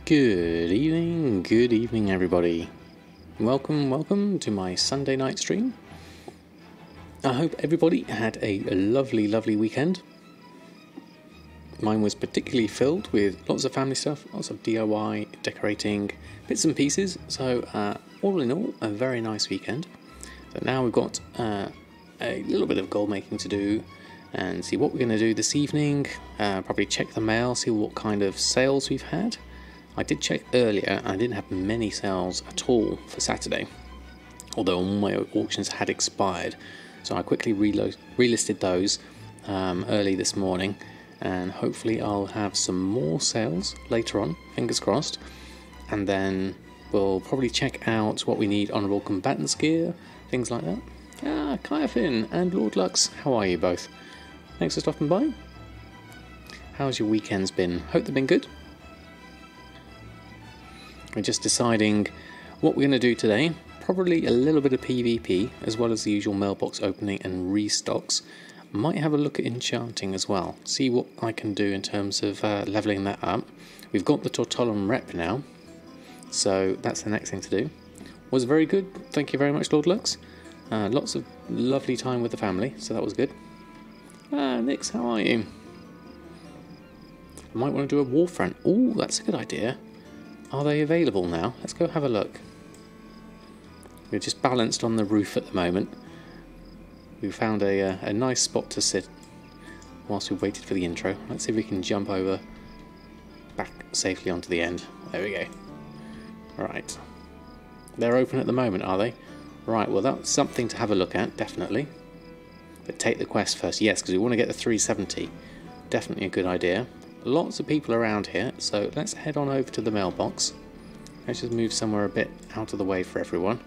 Good evening everybody. Welcome to my Sunday night stream. I hope everybody had a lovely weekend. Mine was particularly filled with lots of family stuff, lots of DIY, decorating, bits and pieces, so all in all, a very nice weekend. So now we've got a little bit of gold making to do and see what we're going to do this evening, probably check the mail, see what kind of sales we've had. I did check earlier, I didn't have many sales at all for Saturday, although all my auctions had expired, so I quickly relisted those early this morning, and hopefully I'll have some more sales later on, fingers crossed, and then we'll probably check out what we need honourable combatants gear, things like that. Kayafin and Lord Lux, how are you both? Thanks for stopping by. How's your weekends been? Hope they've been good. We're just deciding what we're going to do today. Probably a little bit of PvP, as well as the usual mailbox opening and restocks. Might have a look at enchanting as well. See what I can do in terms of leveling that up. We've got the Tortolan rep now, so that's the next thing to do. Was very good. Thank you very much, Lord Lux. Lots of lovely time with the family, so that was good. Nix, how are you? I might want to do a Warfront. Oh, that's a good idea. Are they available now? Let's go have a look. We're just balanced on the roof at the moment. We found a nice spot to sit whilst we waited for the intro. Let's see if we can jump over back safely onto the end. There we go. Right. They're open at the moment, are they? Right, well that's something to have a look at, definitely. But take the quest first. Yes, because we want to get the 370. Definitely a good idea. Lots of people around here, so let's head on over to the mailbox. Let's just move somewhere a bit out of the way for everyone,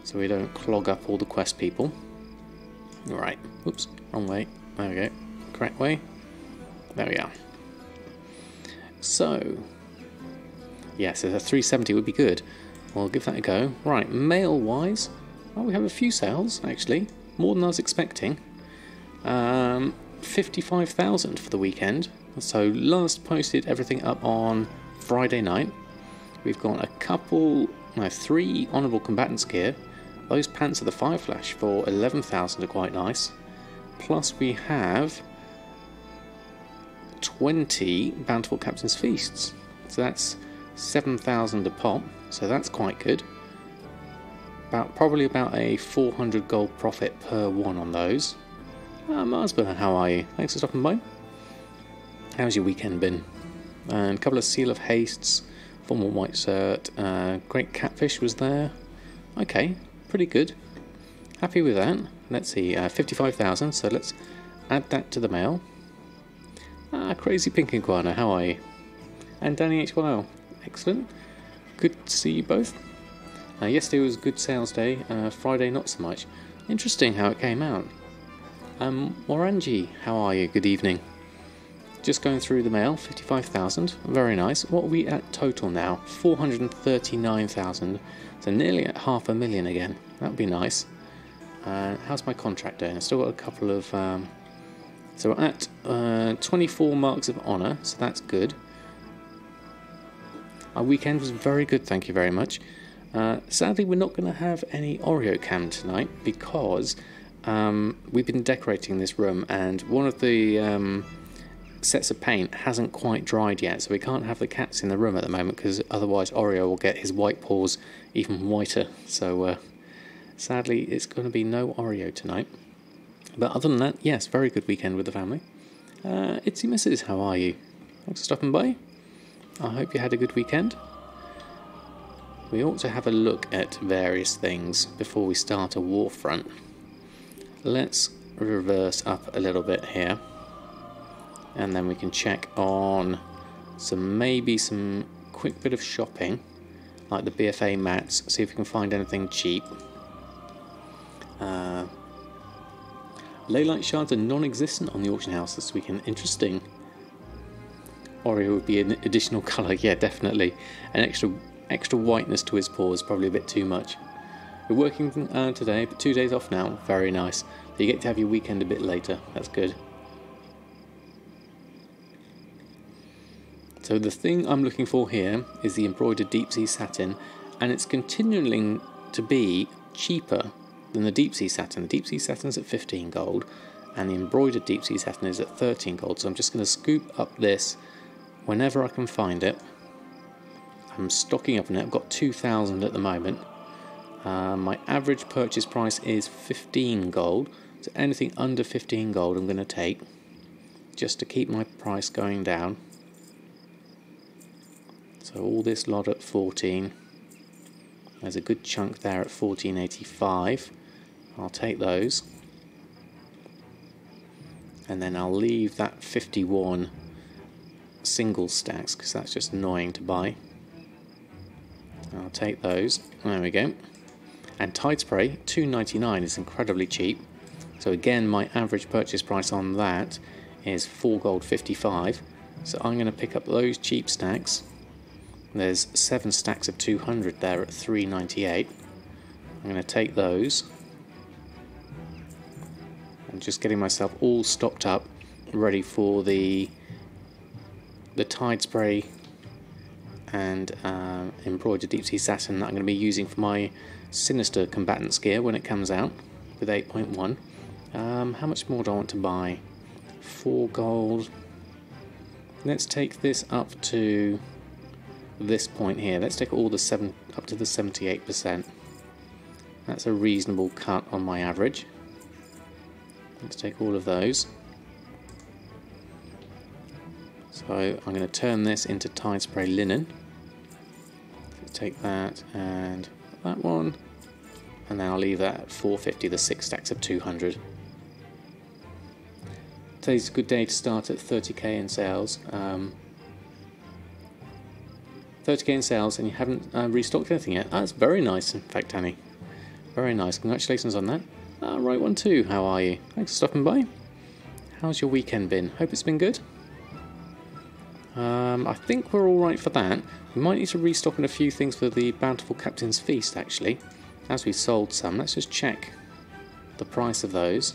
so we don't clog up all the quest people. Right, oops, wrong way. There we go. Correct way. There we are. So, yes, a 370 would be good. We'll give that a go. Right, mail-wise, well, we have a few sales, actually. More than I was expecting. 55,000 for the weekend. So last posted everything up on Friday night. We've got three honourable combatants gear. Those pants of the Fire Flash for 11,000 are quite nice. Plus we have 20 Bountiful Captain's Feasts. So that's 7,000 a pop. So that's quite good. Probably about a 400 gold profit per one on those. Marsburn, how are you? Thanks for stopping by. How's your weekend been? And a couple of Seal of Hastes, formal white cert, Great Catfish was there. Okay, pretty good. Happy with that. Let's see, 55,000, so let's add that to the mail. Crazy Pink Iguana, how are you? And Danny HYL, excellent. Good to see you both. Yesterday was a good sales day, Friday not so much. Interesting how it came out. Morangi, how are you? Good evening. Just going through the mail, 55,000, very nice. What are we at total now? 439,000, so nearly at 500,000 again. That would be nice. How's my contract doing? I've still got a couple of... so we're at 24 marks of honour, so that's good. Our weekend was very good, thank you very much. Sadly, we're not going to have any Oreo cam tonight because we've been decorating this room and one of the sets of paint hasn't quite dried yet, so we can't have the cats in the room at the moment because otherwise Oreo will get his white paws even whiter. So sadly, it's going to be no Oreo tonight. But other than that, yes, very good weekend with the family. Itsy Mrs., how are you? Thanks for stopping by. I hope you had a good weekend. We ought to have a look at various things before we start a Warfront. Let's reverse up a little bit here, and then we can check on maybe some quick bit of shopping, like the BFA mats, see if we can find anything cheap. Leylight shards are non-existent on the auction house this weekend. Interesting. Oreo would be an additional colour, yeah, definitely. An extra whiteness to his paws, probably a bit too much. We're working today, but 2 days off now. Very nice. So you get to have your weekend a bit later. That's good. So the thing I'm looking for here is the embroidered deep sea satin, and it's continuing to be cheaper than the deep sea satin. The deep sea satin is at 15 gold, and the embroidered deep sea satin is at 13 gold. So I'm just going to scoop up this whenever I can find it. I'm stocking up on it. I've got 2,000 at the moment. My average purchase price is 15 gold, so anything under 15 gold I'm going to take, just to keep my price going down. So all this lot at 14. There's a good chunk there at 14.85. I'll take those. And then I'll leave that 51 single stacks, because that's just annoying to buy. I'll take those. There we go. And Tide Spray, 2.99 is incredibly cheap. So again, my average purchase price on that is 4 gold 55. So I'm going to pick up those cheap stacks. There's 7 stacks of 200 there at 3.98. I'm going to take those. I'm just getting myself all stocked up, ready for the Tide Spray and embroidered deep sea satin that I'm going to be using for my Sinister Combatants gear when it comes out with 8.1. How much more do I want to buy? 4 gold. Let's take this up to this point here. Let's take all the up to the 78%. That's a reasonable cut on my average. Let's take all of those. So I'm going to turn this into Tide Spray linen. Let's take that and that one, and then I'll leave that at 450, the 6 stacks of 200. Today's a good day to start at 30k in sales. 30k in sales, and you haven't restocked anything yet. That's very nice, in fact, Annie. Very nice. Congratulations on that. Right one too. How are you? Thanks for stopping by. How's your weekend been? Hope it's been good. I think we're all right for that. We might need to restock on a few things for the Bountiful Captain's Feast, actually. As we sold some, let's just check the price of those.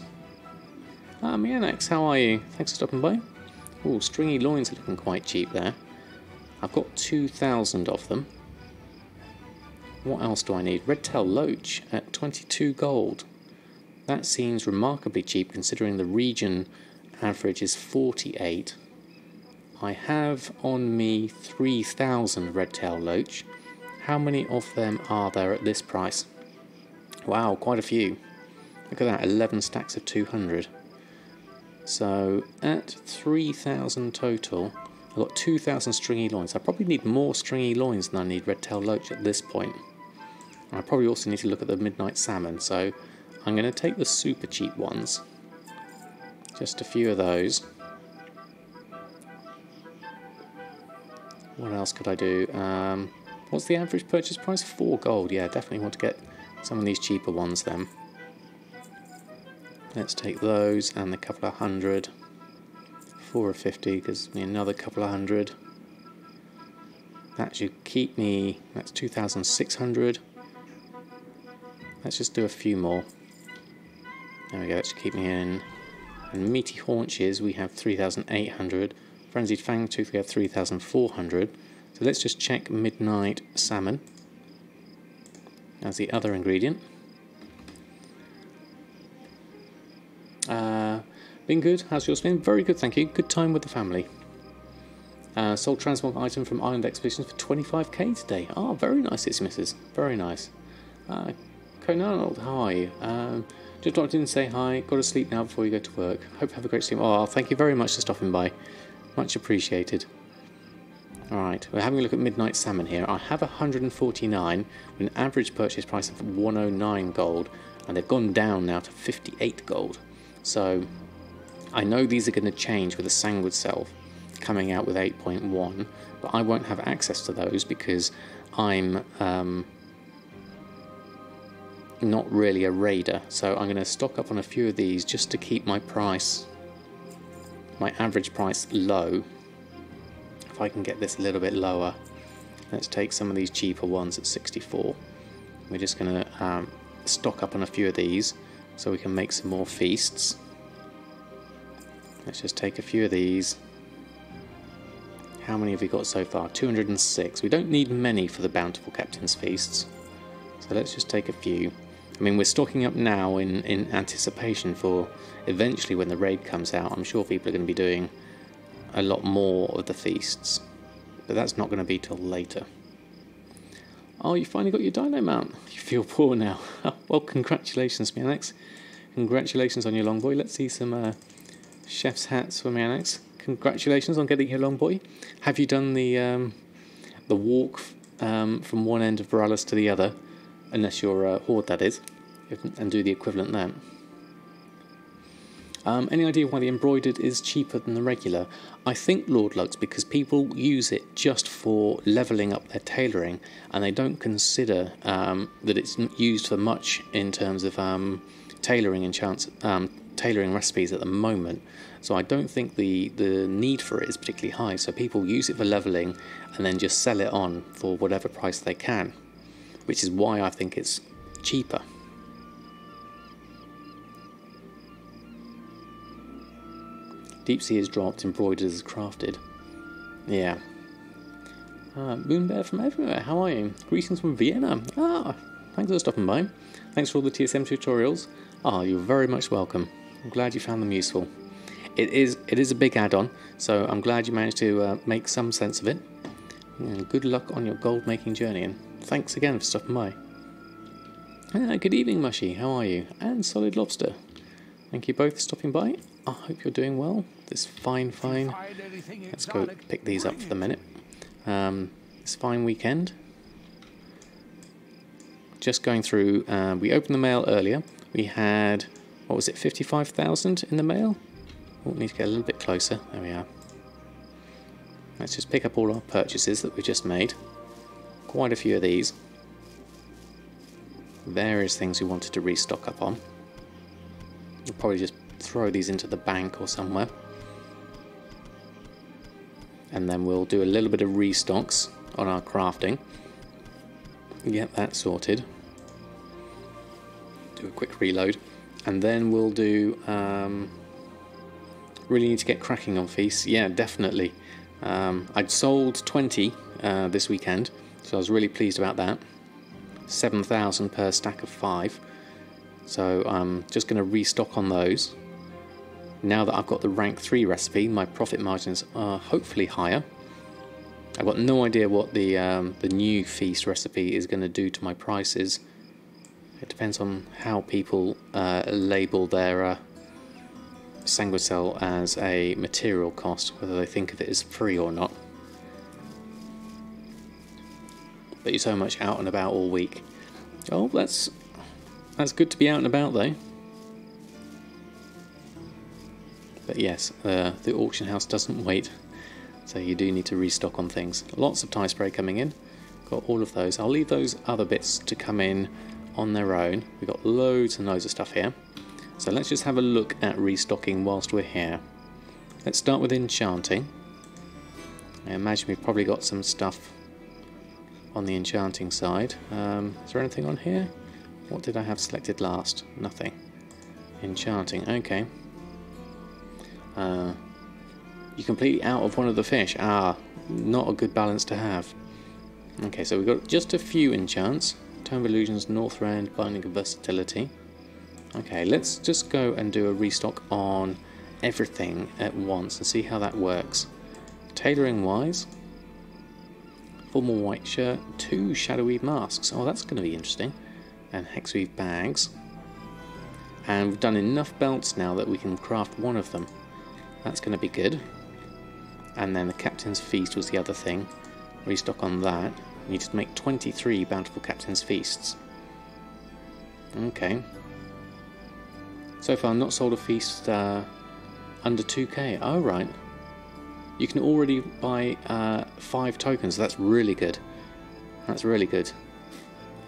Mianex, how are you? Thanks for stopping by. Oh, stringy loins are looking quite cheap there. I've got 2,000 of them. What else do I need? Red Tail Loach at 22 gold. That seems remarkably cheap considering the region average is 48. I have on me 3,000 Red Tail Loach. How many of them are there at this price? Wow, quite a few. Look at that, 11 stacks of 200. So at 3,000 total, I've got 2,000 stringy loins. I probably need more stringy loins than I need Red Tail Loach at this point. I probably also need to look at the Midnight Salmon, so I'm going to take the super cheap ones. Just a few of those. What else could I do? What's the average purchase price? 4 gold. Yeah, definitely want to get some of these cheaper ones then. Let's take those and a couple of 100. 450 gives me another couple of 100. That should keep me, that's 2,600. Let's just do a few more. There we go, that should keep me in. And Meaty Haunches, we have 3,800. Frenzied Fangtooth, we have 3,400. So let's just check Midnight Salmon as the other ingredient. Been good. How's yours been? Very good, thank you. Good time with the family. Sold transmog item from Island Expeditions for 25k today. Oh, very nice, it's Mrs. Very nice. Conan, how are you? Just dropped in and say hi. Got to sleep now before you go to work. Hope you have a great sleep. Oh, thank you very much for stopping by. Much appreciated. Alright, we're having a look at Midnight Salmon here. I have 149 with an average purchase price of 109 gold, and they've gone down now to 58 gold. So I know these are going to change with the Sanguid Self coming out with 8.1, but I won't have access to those because I'm not really a raider. So I'm going to stock up on a few of these just to keep my price, my average price, low. If I can get this a little bit lower, let's take some of these cheaper ones at 64. We're just going to stock up on a few of these so we can make some more feasts. Let's just take a few of these. How many have we got so far? 206. We don't need many for the Bountiful Captain's Feasts. So let's just take a few. I mean, we're stocking up now in anticipation for eventually when the raid comes out. I'm sure people are going to be doing a lot more of the feasts. But that's not going to be till later. Oh, you finally got your dino mount. You feel poor now. Well, congratulations, Mianex. Congratulations on your long boy. Let's see some chef's hats for Mianex. Congratulations on getting your long boy. Have you done the walk from one end of Borealis to the other? Unless you're Horde, that is. And do the equivalent there. Any idea why the embroidered is cheaper than the regular? I think, Lord Lux, because people use it just for levelling up their tailoring, and they don't consider that it's used for much in terms of tailoring tailoring recipes at the moment. So I don't think the need for it is particularly high. So people use it for levelling and then just sell it on for whatever price they can, which is why I think it's cheaper. Deep sea is dropped, embroidered is crafted. Yeah. Moonbear from everywhere, how are you? Greetings from Vienna. Thanks for stopping by. Thanks for all the TSM tutorials. You're very much welcome. I'm glad you found them useful. It is a big add-on, so I'm glad you managed to make some sense of it. And good luck on your gold making journey, and thanks again for stopping by. Good evening, Mushy. How are you? And Solid Lobster. Thank you both for stopping by. I hope you're doing well. This fine. Let's go pick these up for the minute. This fine weekend. Just going through. We opened the mail earlier. We had, what was it, 55,000 in the mail? We'll need to get a little bit closer. There we are. Let's just pick up all our purchases that we just made. Quite a few of these. Various things we wanted to restock up on. We'll probably just throw these into the bank or somewhere. And then we'll do a little bit of restocks on our crafting. Get that sorted. Do a quick reload. And then we'll do... really need to get cracking on feasts. Yeah, definitely. I'd sold 20 this weekend, so I was really pleased about that. 7,000 per stack of 5. So I'm just going to restock on those. Now that I've got the rank 3 recipe, my profit margins are hopefully higher. I've got no idea what the new feast recipe is going to do to my prices. It depends on how people label their Sanguicell as a material cost, whether they think of it as free or not. But you're so much out and about all week. Oh, that's good to be out and about though. But yes, the auction house doesn't wait, so you do need to restock on things. Lots of tie spray coming in. Got all of those. I'll leave those other bits to come in on their own. We've got loads and loads of stuff here. So let's just have a look at restocking whilst we're here. Let's start with Enchanting. I imagine we've probably got some stuff on the Enchanting side. Is there anything on here? What did I have selected last? Nothing. Enchanting, okay. You're completely out of one of the fish. Not a good balance to have. Okay, so we've got just a few enchants. Tome of Illusions, Northrend, Binding of Versatility. Okay, let's just go and do a restock on everything at once and see how that works. Tailoring wise, formal white shirt, 2 Shadowweave masks. Oh, that's going to be interesting. And Hexweave bags. And we've done enough belts now that we can craft one of them. That's going to be good. And then the Captain's Feast was the other thing. Restock on that. We need to make 23 Bountiful Captain's Feasts. Okay. So far not sold a feast under 2k. Oh, right. You can already buy 5 tokens. That's really good. That's really good.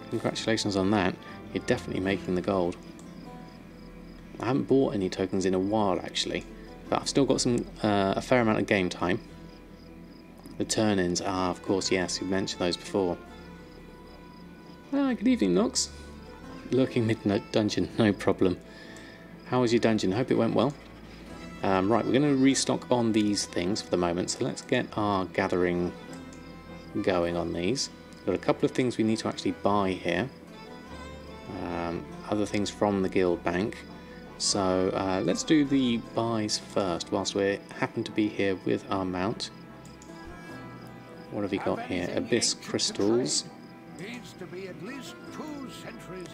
Congratulations on that. You're definitely making the gold. I haven't bought any tokens in a while actually, but I've still got some a fair amount of game time. The turn-ins, of course, yes, you mentioned those before. Good evening, Nox. Lurking mid-dungeon, no problem. How was your dungeon? Hope it went well. Right, we're going to restock on these things for the moment, so let's get our gathering going on these. We've got a couple of things we need to actually buy here. Other things from the guild bank. So let's do the buys first whilst we happen to be here with our mount. What have we got here? Abyss crystals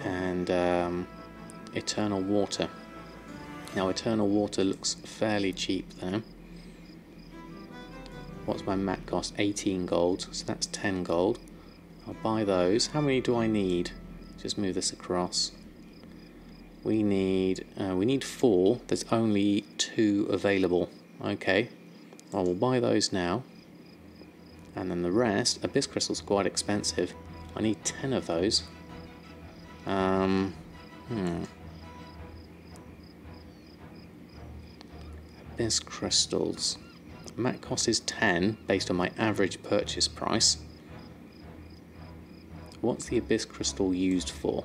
and eternal water. Now eternal water looks fairly cheap there. What's my mat cost? 18 gold, so that's 10 gold. I'll buy those. How many do I need? Just move this across. We need 4. There's only 2 available. Okay, well, we'll buy those now. And then the rest, Abyss crystals are quite expensive. I need 10 of those. Abyss crystals. Mat cost is 10 based on my average purchase price. What's the Abyss crystal used for?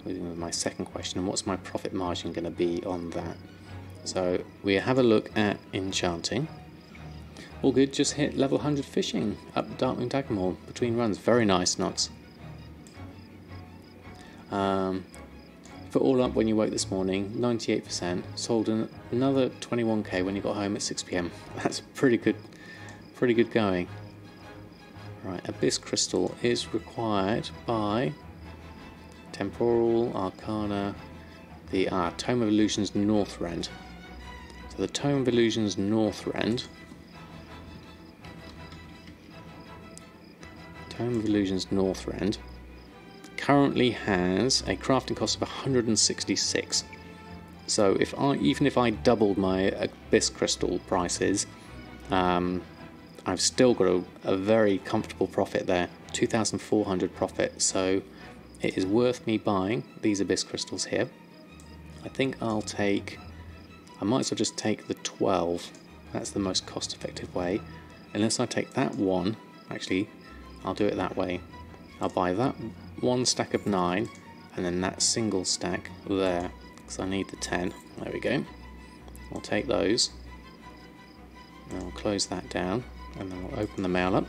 My second question, and what's my profit margin going to be on that? So we have a look at enchanting. All good, just hit level 100 fishing up Darkmoon Daggermore between runs. Very nice, Knots. For all up when you woke this morning, 98%. Sold another 21k when you got home at 6 PM. That's pretty good going. Right, Abyss crystal is required by Temporal, Arcana, the Tome of Illusions Northrend. So the Tome of Illusions Northrend. Tome of Illusions Northrend currently has a crafting cost of 166. So even if I doubled my Abyss crystal prices, I've still got a very comfortable profit there, 2,400 profit. So it is worth me buying these Abyss crystals here. I think I might as well just take the 12. That's the most cost-effective way. Unless I take that one, actually, I'll do it that way. I'll buy that 1 stack of 9 and then that single stack there, because I need the 10. There we go. I'll take those and I'll close that down, and then we'll open the mail up.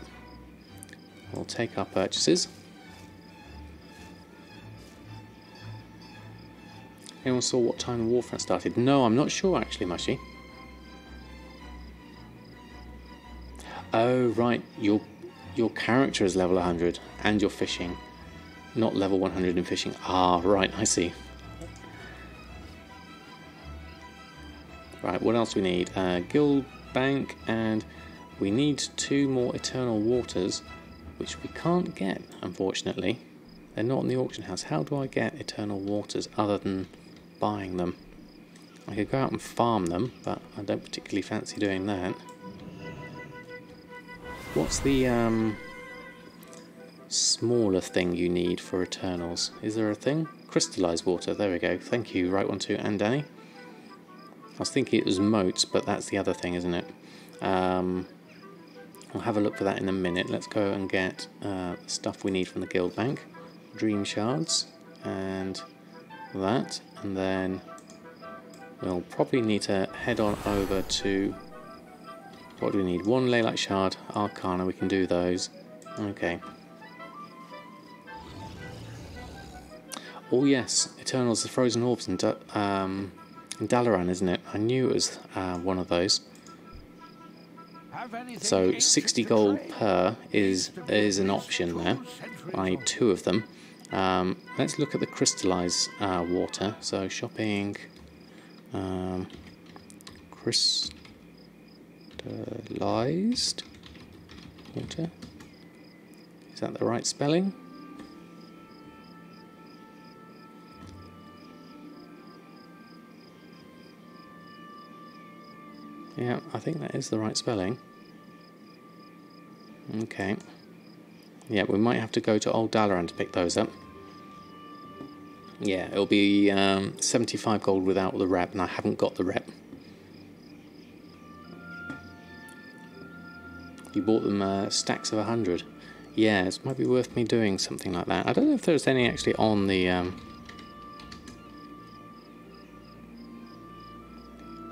We'll take our purchases. Anyone saw what time the Warfront started? No, I'm not sure actually, Mushy. Oh right, your character is level 100 and you're fishing, not level 100 in fishing. Ah, right, I see. Right, what else do we need? Guild Bank, and we need 2 more Eternal Waters, which we can't get, unfortunately. They're not in the auction house. How do I get Eternal Waters other than buying them? I could go out and farm them, but I don't particularly fancy doing that. What's the smaller thing you need for Eternals? Is there a thing? Crystallized water, there we go. Thank you, Right One Two and Danny. I was thinking it was moats, but that's the other thing, isn't it? I'll have a look for that in a minute. Let's go and get the stuff we need from the guild bank. Dream shards and that, and then we'll probably need to head on over to, what do we need? 1 Leylight shard, Arcana, we can do those. Okay. Oh yes, Eternals, the Frozen Orbs in Dalaran, isn't it? I knew it was one of those. So 60 gold per is an option there. I need 2 of them. Let's look at the crystallized water. So shopping, crystallized water. Is that the right spelling? Yeah, I think that is the right spelling. Okay. Yeah, we might have to go to Old Dalaran to pick those up. Yeah, it'll be 75 gold without the rep, and I haven't got the rep. You bought them stacks of 100. Yeah, it might be worth me doing something like that. I don't know if there's any actually on the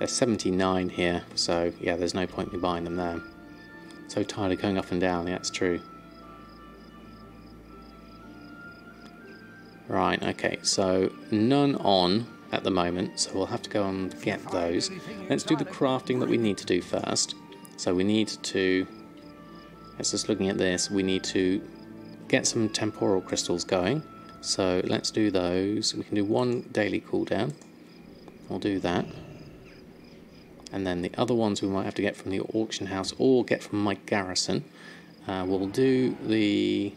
There's 79 here, so yeah, there's no point in me buying them there. So tired of going up and down, yeah, that's true. Right, okay, so none on at the moment, so we'll have to go and get those. Let's do the crafting that we need to do first. So we need to, let's just looking at this, we need to get some temporal crystals going. So let's do those. We can do one daily cooldown. We'll do that. And then the other ones we might have to get from the auction house or get from my garrison. We'll do the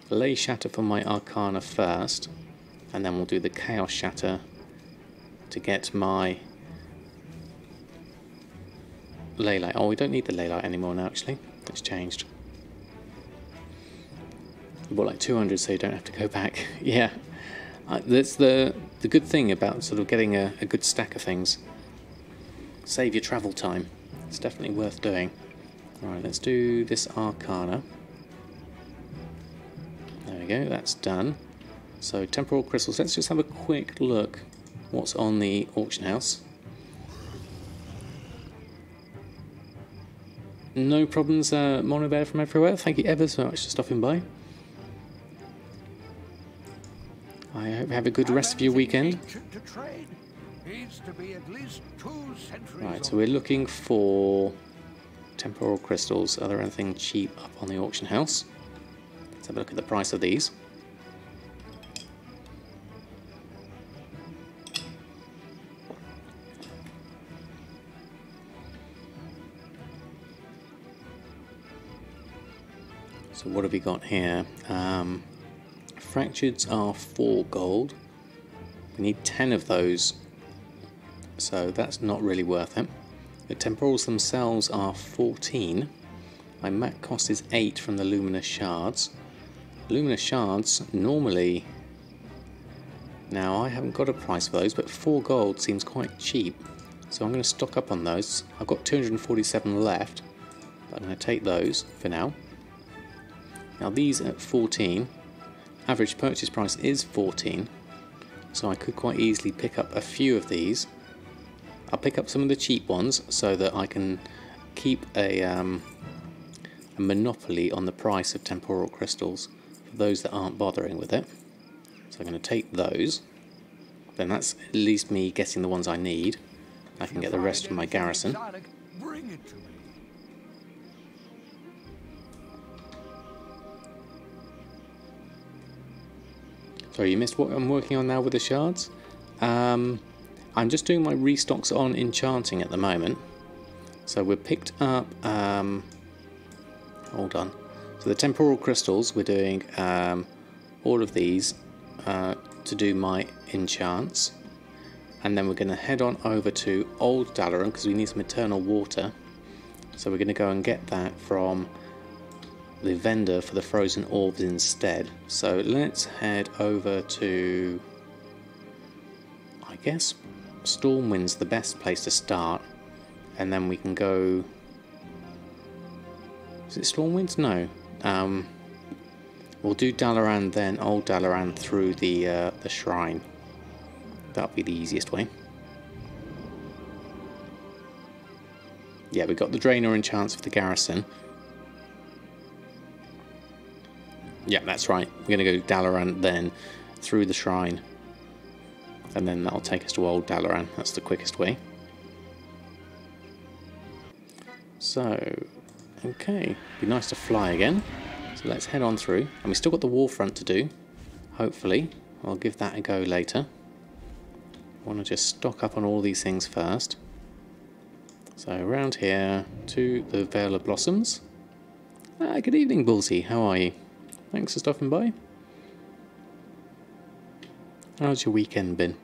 Ley Shatter for my Arcana first, and then we'll do the Chaos Shatter to get my Ley Light. Oh, we don't need the Ley Light anymore now, actually. It's changed. We bought like 200 so you don't have to go back. Yeah, that's the good thing about sort of getting a good stack of things. Save your travel time. It's definitely worth doing. Alright, let's do this Arcana. There we go, that's done. So temporal crystals, let's just have a quick look what's on the auction house. No problems, Mono Bear from everywhere. Thank you ever so much for stopping by. I hope you have a good rest of your weekend. Right, so we're looking for temporal crystals. Are there anything cheap up on the auction house? Let's have a look at the price of these. So what have we got here? Fractureds are 4 gold. We need 10 of those, so that's not really worth it. The temporals themselves are 14. My mat cost is 8 from the luminous shards. Luminous shards normally, now I haven't got a price for those, but 4 gold seems quite cheap, so I'm going to stock up on those. I've got 247 left, but I'm going to take those for now. Now these at 14, average purchase price is 14, so I could quite easily pick up a few of these. I'll pick up some of the cheap ones so that I can keep a monopoly on the price of temporal crystals for those that aren't bothering with it. So I'm going to take those, then that's at least me getting the ones I need. I can get the rest from my garrison. Sorry, you missed what I'm working on now with the shards? I'm just doing my restocks on Enchanting at the moment. So we've picked up, hold on. So the temporal crystals, we're doing all of these to do my enchants. And then we're going to head on over to Old Dalaran because we need some eternal water. So we're going to go and get that from the vendor for the frozen orbs instead. So let's head over to, I guess Stormwind's the best place to start, and then we can go, is it Stormwind's? No. We'll do Dalaran, then Old Dalaran through the shrine. That'll be the easiest way. Yeah, we got the Drainer enchants for the garrison. Yeah, that's right. We're going to go Dalaran, then through the shrine, and then that'll take us to Old Dalaran. That's the quickest way. So, okay, be nice to fly again. So let's head on through, and we still got the Warfront to do. Hopefully, I'll give that a go later. I want to just stock up on all these things first. So around here to the Vale of Blossoms. Good evening, Bullseye. How are you? Thanks for stopping by. How's your weekend been?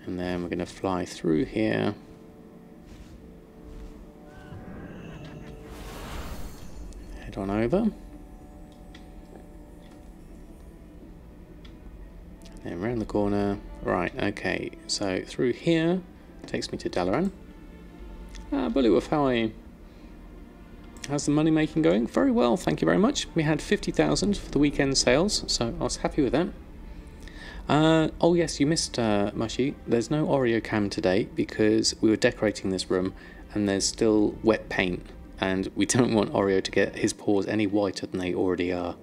And then we're going to fly through here. Head on over. And then around the corner. Right, okay, so through here takes me to Dalaran. Bullywolf, how are you? How's the money making going? Very well, thank you very much. We had 50,000 for the weekend sales, so I was happy with that. Oh yes, you missed Mushy. There's no Oreo cam today because we were decorating this room and there's still wet paint and we don't want Oreo to get his paws any whiter than they already are.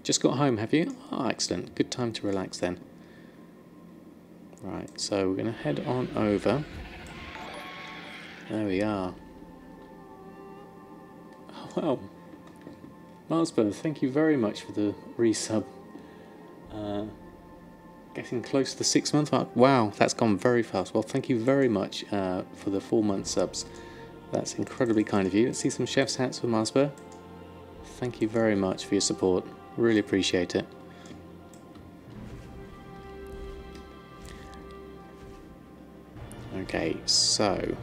Just got home, have you? Oh, excellent. Good time to relax then. Right, so we're going to head on over. There we are. Oh, wow. Marsburg, thank you very much for the resub. Getting close to the 6-month mark. Wow, that's gone very fast. Well, thank you very much for the 4-month subs. That's incredibly kind of you. Let's see some chef's hats for Marsburg. Thank you very much for your support. Really appreciate it. Okay, so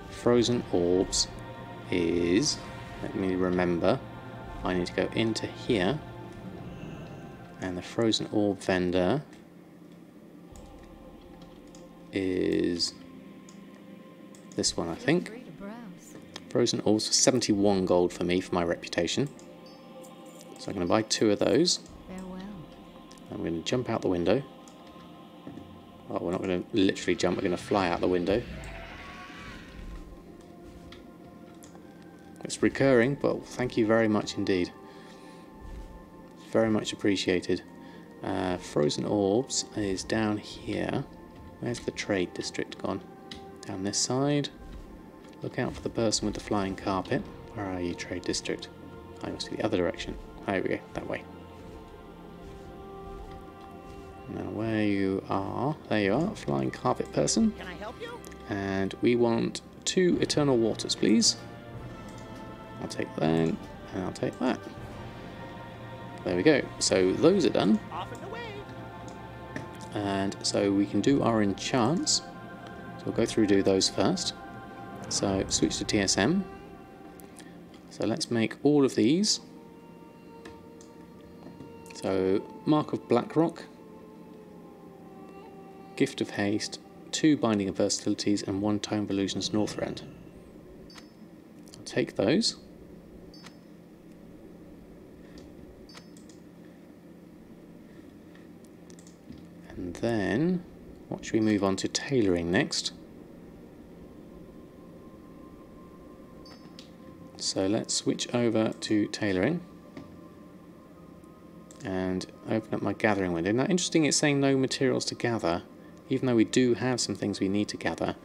frozen orbs is, let me remember, I need to go into here, and the frozen orb vendor is this one, I think. Frozen orbs for 71 gold for me for my reputation. So I'm going to buy 2 of those. I'm going to jump out the window. Oh, we're not going to literally jump, we're going to fly out the window. It's recurring, but thank you very much indeed. Very much appreciated. Frozen orbs is down here. Where's the trade district gone? Down this side. Look out for the person with the flying carpet. Where are you, trade district? I must be the other direction. There we go, that way. Now where you are, there you are, flying carpet person. Can I help you? And we want 2 eternal waters, please. I'll take that, and I'll take that. There we go. So those are done. Off and away. And so we can do our enchants. So we'll go through do those first. So switch to TSM. So let's make all of these. So Mark of Blackrock, Gift of Haste, 2 Binding of Versatilities and 1 Tome of Illusions Northrend. I'll take those. And then, what should we move on to tailoring next? So let's switch over to tailoring and open up my gathering window. Now, interesting, it's saying no materials to gather, even though we do have some things we need to gather.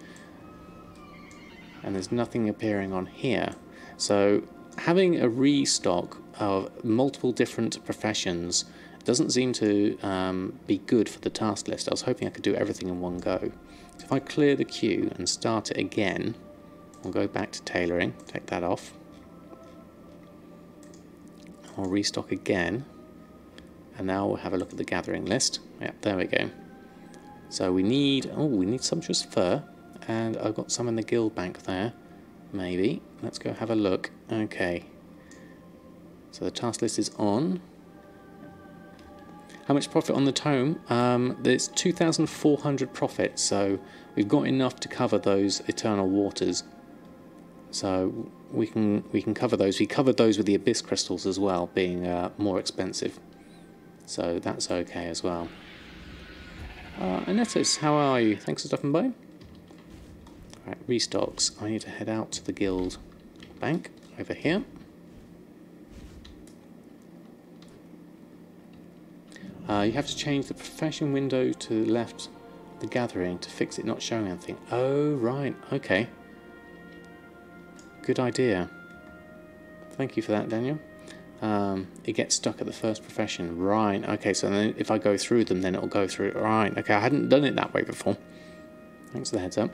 And there's nothing appearing on here. So having a restock of multiple different professions doesn't seem to be good for the task list. I was hoping I could do everything in one go. So if I clear the queue and start it again, I'll go back to tailoring, take that off. I'll restock again, and now we'll have a look at the gathering list. Yep, there we go. So we need, oh, we need sumptuous fur, and I've got some in the guild bank there, maybe. Let's go have a look. Okay. So the task list is on. How much profit on the tome? There's 2,400 profit, so we've got enough to cover those eternal waters. So we can cover those. We covered those with the abyss crystals as well, being more expensive. So that's okay as well. Anetos, how are you? Thanks for stopping by. Right, restocks. I need to head out to the guild bank over here. You have to change the profession window to the left of the gathering to fix it not showing anything. Oh, right, okay. Good idea. Thank you for that, Daniel. It gets stuck at the first profession. Right, okay, so then if I go through them, then it'll go through. Right, okay, I hadn't done it that way before. Thanks for the heads up.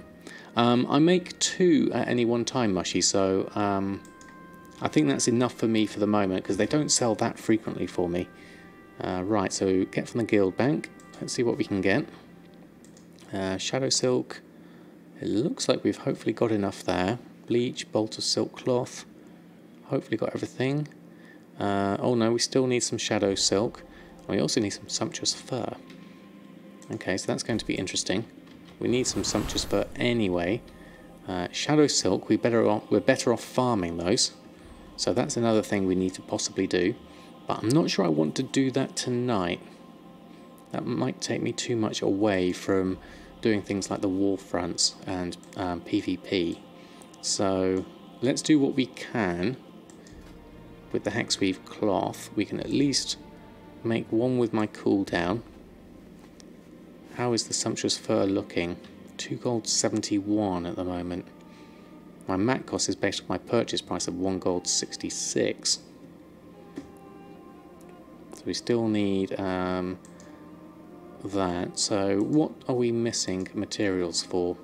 I make 2 at any one time, Mushy, so I think that's enough for me for the moment, because they don't sell that frequently for me. Right, so get from the guild bank. Let's see what we can get. Shadow silk. It looks like we've hopefully got enough there. Bleach, bolt of silk cloth. Hopefully got everything. Oh no, we still need some shadow silk. We also need some sumptuous fur. Okay, so that's going to be interesting. We need some sumptuous fur anyway. Shadow silk, we're better off farming those. So that's another thing we need to possibly do. But I'm not sure I want to do that tonight. That might take me too much away from doing things like the Warfronts and PvP. So let's do what we can with the Hexweave cloth. We can at least make one with my cooldown. How is the Sumptuous Fur looking? 2 gold 71 at the moment. My mat cost is based on my purchase price of 1 gold 66. So we still need that. So what are we missing materials for?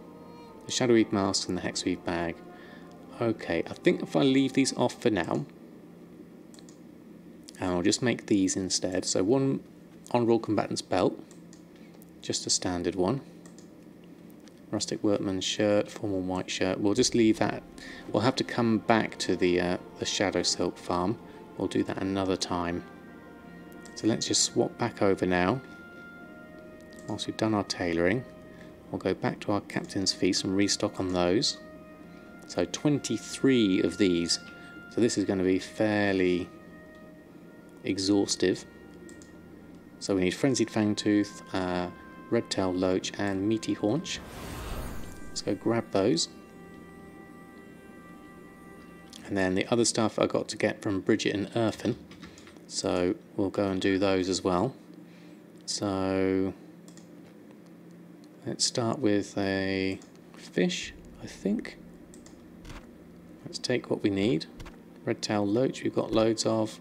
The Shadowweave mask and the Hexweave bag. Okay, I think if I leave these off for now, and I'll just make these instead. So one Honourable Combatant's belt, just a standard one. Rustic Workman's shirt, formal white shirt. We'll just leave that. We'll have to come back to the Shadow Silk farm. We'll do that another time. So let's just swap back over now. Once we've done our tailoring, we'll go back to our Captain's Feast and restock on those. So 23 of these. So this is going to be fairly exhaustive. So we need Frenzied Fangtooth, Red-tailed Loach and Meaty Haunch. Let's go grab those. And then the other stuff I got to get from Bridget and Earthen. So we'll go and do those as well. So let's start with a fish, I think. Let's take what we need. Red-tailed Loach we've got loads of.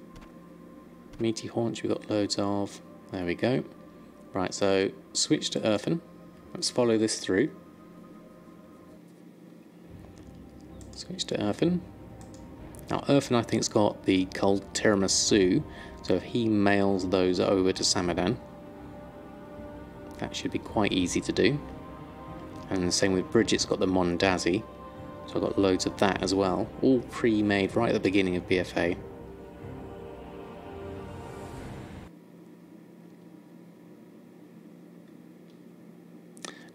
Meaty Haunch we've got loads of. There we go. Right, so switch to Earthen. Let's follow this through. Switch to Earthen. Now Earthen I think's got the cold tiramisu, so if he mails those over to Samadan, that should be quite easy to do. And the same with Bridget's got the Mondazi, so I've got loads of that as well, all pre-made right at the beginning of BFA.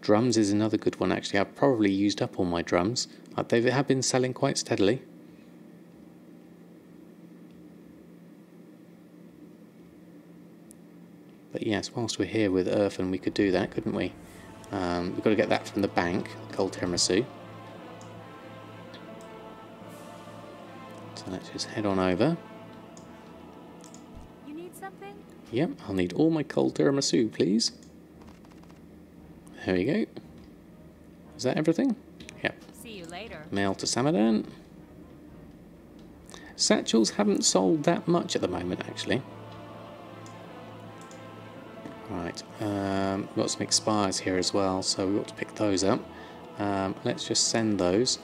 Drums is another good one actually. I've probably used up all my drums. They have been selling quite steadily. But yes, whilst we're here with Earthen we could do that, couldn't we? We've got to get that from the bank, cold tiramisu. So let's just head on over. You need something? Yep, I'll need all my cold tiramisu, please. There we go. Is that everything? Yep. See you later. Mail to Samadan. Satchels haven't sold that much at the moment, actually. Right, got some expires here as well, so we ought to pick those up. Let's just send those.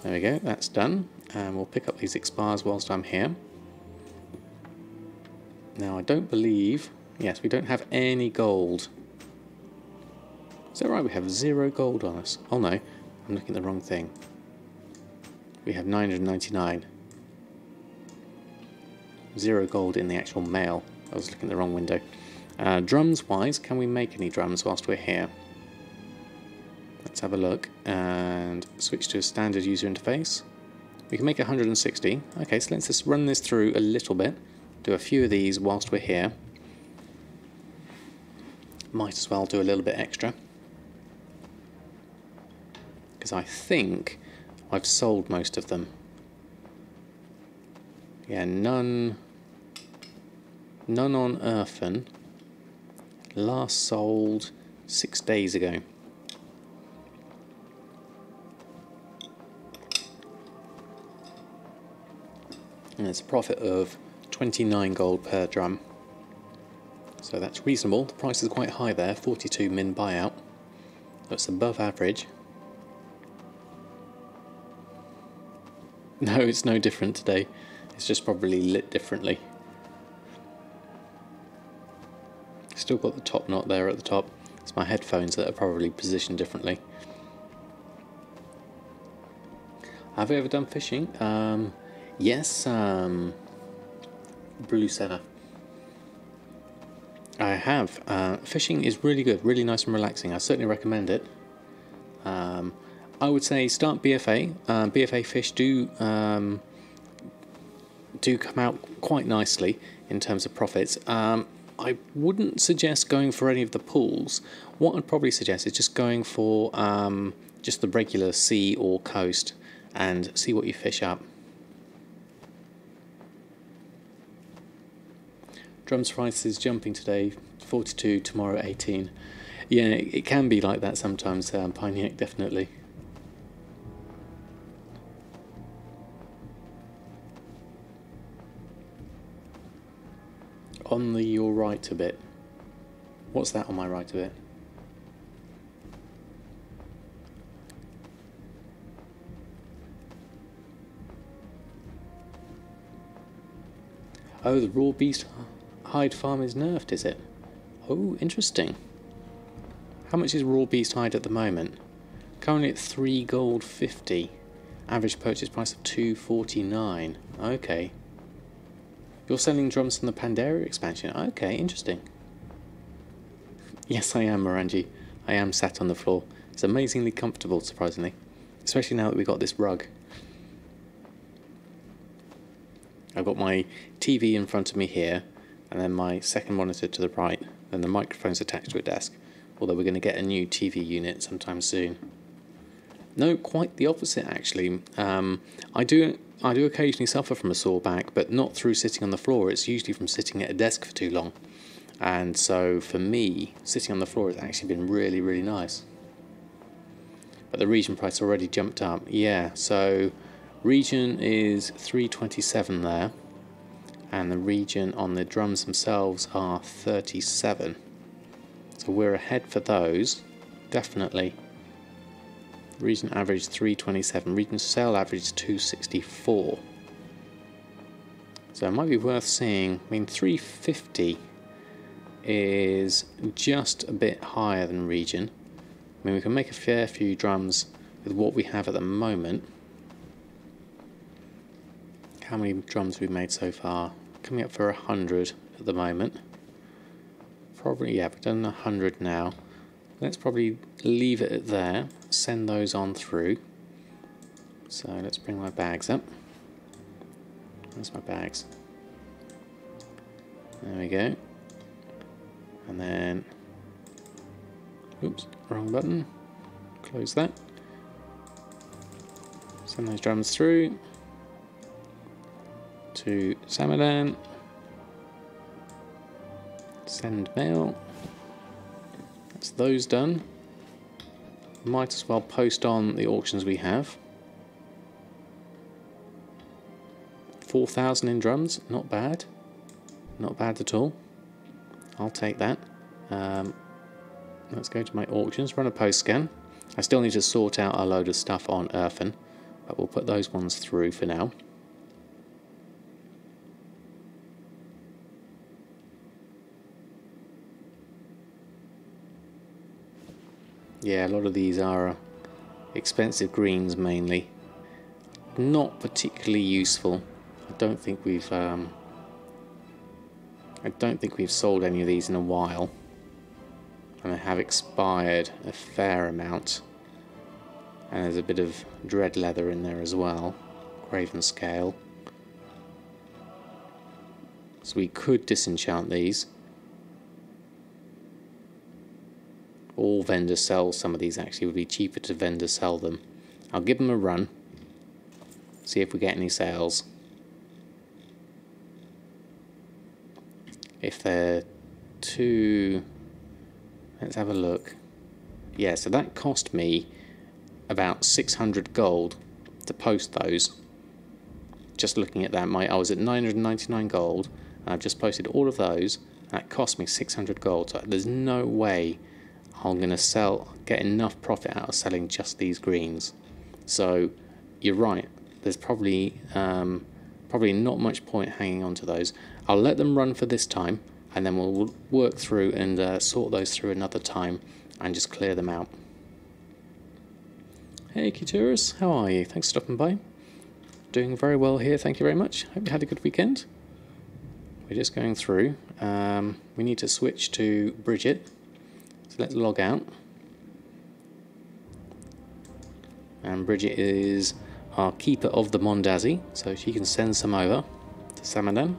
There we go, that's done. And we'll pick up these expires whilst I'm here. Now, I don't believe... Yes, we don't have any gold. Is that right? We have 0 gold on us. Oh no, I'm looking at the wrong thing. We have 999. 0 gold in the actual mail. I was looking at the wrong window. Drums wise, can we make any drums whilst we're here? Let's have a look and switch to a standard user interface. We can make 160. Okay, so let's just run this through a little bit. Do a few of these whilst we're here. Might as well do a little bit extra. Because I think I've sold most of them. Yeah, none on Earthen. Last sold 6 days ago. And it's a profit of 29 gold per drum. So that's reasonable. The price is quite high there, 42 min buyout. That's above average. No, it's no different today. It's just probably lit differently. Still got the top knot there at the top. It's my headphones that are probably positioned differently. Have I ever done fishing? Yes, Blue Senna. I have. Fishing is really good, really nice and relaxing. I certainly recommend it. I would say start BFA. BFA fish do do come out quite nicely in terms of profits. I wouldn't suggest going for any of the pools. What I'd probably suggest is just going for just the regular sea or coast and see what you fish up. Drums prices jumping today, 42, tomorrow 18. Yeah, it can be like that sometimes, Pineac, definitely. On your right a bit. What's that on my right a bit? Oh, the raw beast hide farm is nerfed, is it? Oh, interesting. How much is raw beast hide at the moment? Currently at 3 gold 50. Average purchase price of 249. Okay. You're selling drums from the Pandaria expansion. Okay, interesting. Yes, I am, Morangi. I am sat on the floor. It's amazingly comfortable, surprisingly. Especially now that we've got this rug. I've got my TV in front of me here, and then my second monitor to the right, and the microphone's attached to a desk. Although we're going to get a new TV unit sometime soon. No, quite the opposite actually. I do occasionally suffer from a sore back, but not through sitting on the floor. It's usually from sitting at a desk for too long. And so for me, sitting on the floor has actually been really, really nice. But the region price already jumped up. Yeah, so region is 327 there. And the region on the drums themselves are 37. So we're ahead for those, definitely. Region average 327, region sale average 264. So it might be worth seeing. I mean, 350 is just a bit higher than region. I mean, we can make a fair few drums with what we have at the moment. How many drums we've made so far? Coming up for 100 at the moment. Probably, yeah, we've done 100 now. Let's probably leave it at there, send those on through. So let's bring my bags up. Where's my bags? There we go. And then, oops, wrong button. Close that. Send those drums through to Samadan. Send mail. That's those done. Might as well post on the auctions we have. 4,000 in drums, not bad. Not bad at all. I'll take that. Let's go to my auctions, run a post scan. I still need to sort out a load of stuff on Earthen, but we'll put those ones through for now. Yeah, a lot of these are expensive greens mainly. Not particularly useful. I don't think we've sold any of these in a while, and they have expired a fair amount. And there's a bit of dread leather in there as well, graven scale. So we could disenchant these. All vendor sell some of these. Actually, it would be cheaper to vendor sell them. I'll give them a run, see if we get any sales. If they're too, let's have a look. Yeah, so that cost me about 600 gold to post those. Just looking at that, I was at 999 gold, and I've just posted all of those, and that cost me 600 gold. So there's no way I'm going to get enough profit out of selling just these greens. So you're right, there's probably not much point hanging on to those. I'll let them run for this time, and then we'll work through and sort those through another time and just clear them out. Hey Kuturus, how are you? Thanks for stopping by. Doing very well here, thank you very much. Hope you had a good weekend. We're just going through. We need to switch to Bridget. So let's log out. And Bridget is our keeper of the Mondazi, so she can send some over to to Samadan.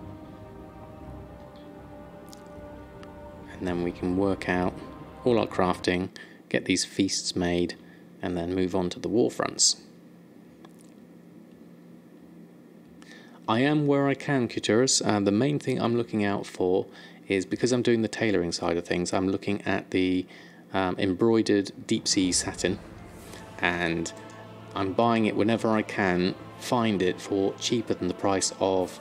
And then we can work out all our crafting, get these feasts made, and then move on to the Warfronts. I am where I can, Kuturus. The main thing I'm looking out for is, because I'm doing the tailoring side of things, I'm looking at the embroidered deep sea satin, and I'm buying it whenever I can find it for cheaper than the price of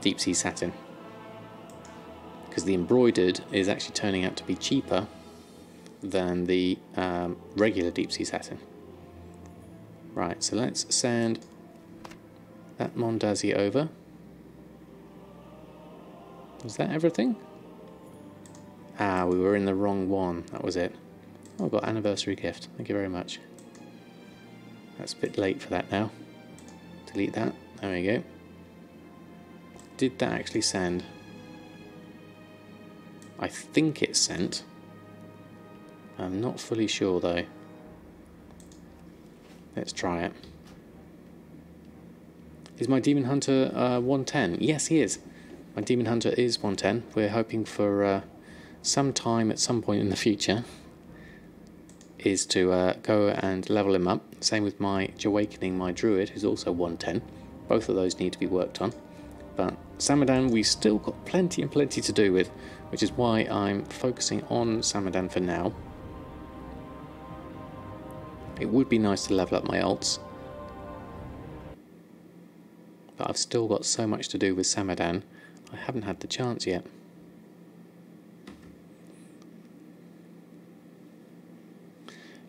deep sea satin, because the embroidered is actually turning out to be cheaper than the regular deep sea satin. Right, so let's send that Mondazi over. Was that everything? Ah, we were in the wrong one, that was it. Oh, I got anniversary gift, thank you very much. That's a bit late for that now. Delete that, there we go. Did that actually send? I think it sent. I'm not fully sure though. Let's try it. Is my Demon Hunter 110? Yes, he is. My Demon Hunter is 110. We're hoping for some time at some point in the future is to go and level him up. Same with my Awakening, my Druid, who's also 110. Both of those need to be worked on. But Samadan, we've still got plenty and plenty to do with, which is why I'm focusing on Samadan for now. It would be nice to level up my alts, but I've still got so much to do with Samadan, I haven't had the chance yet.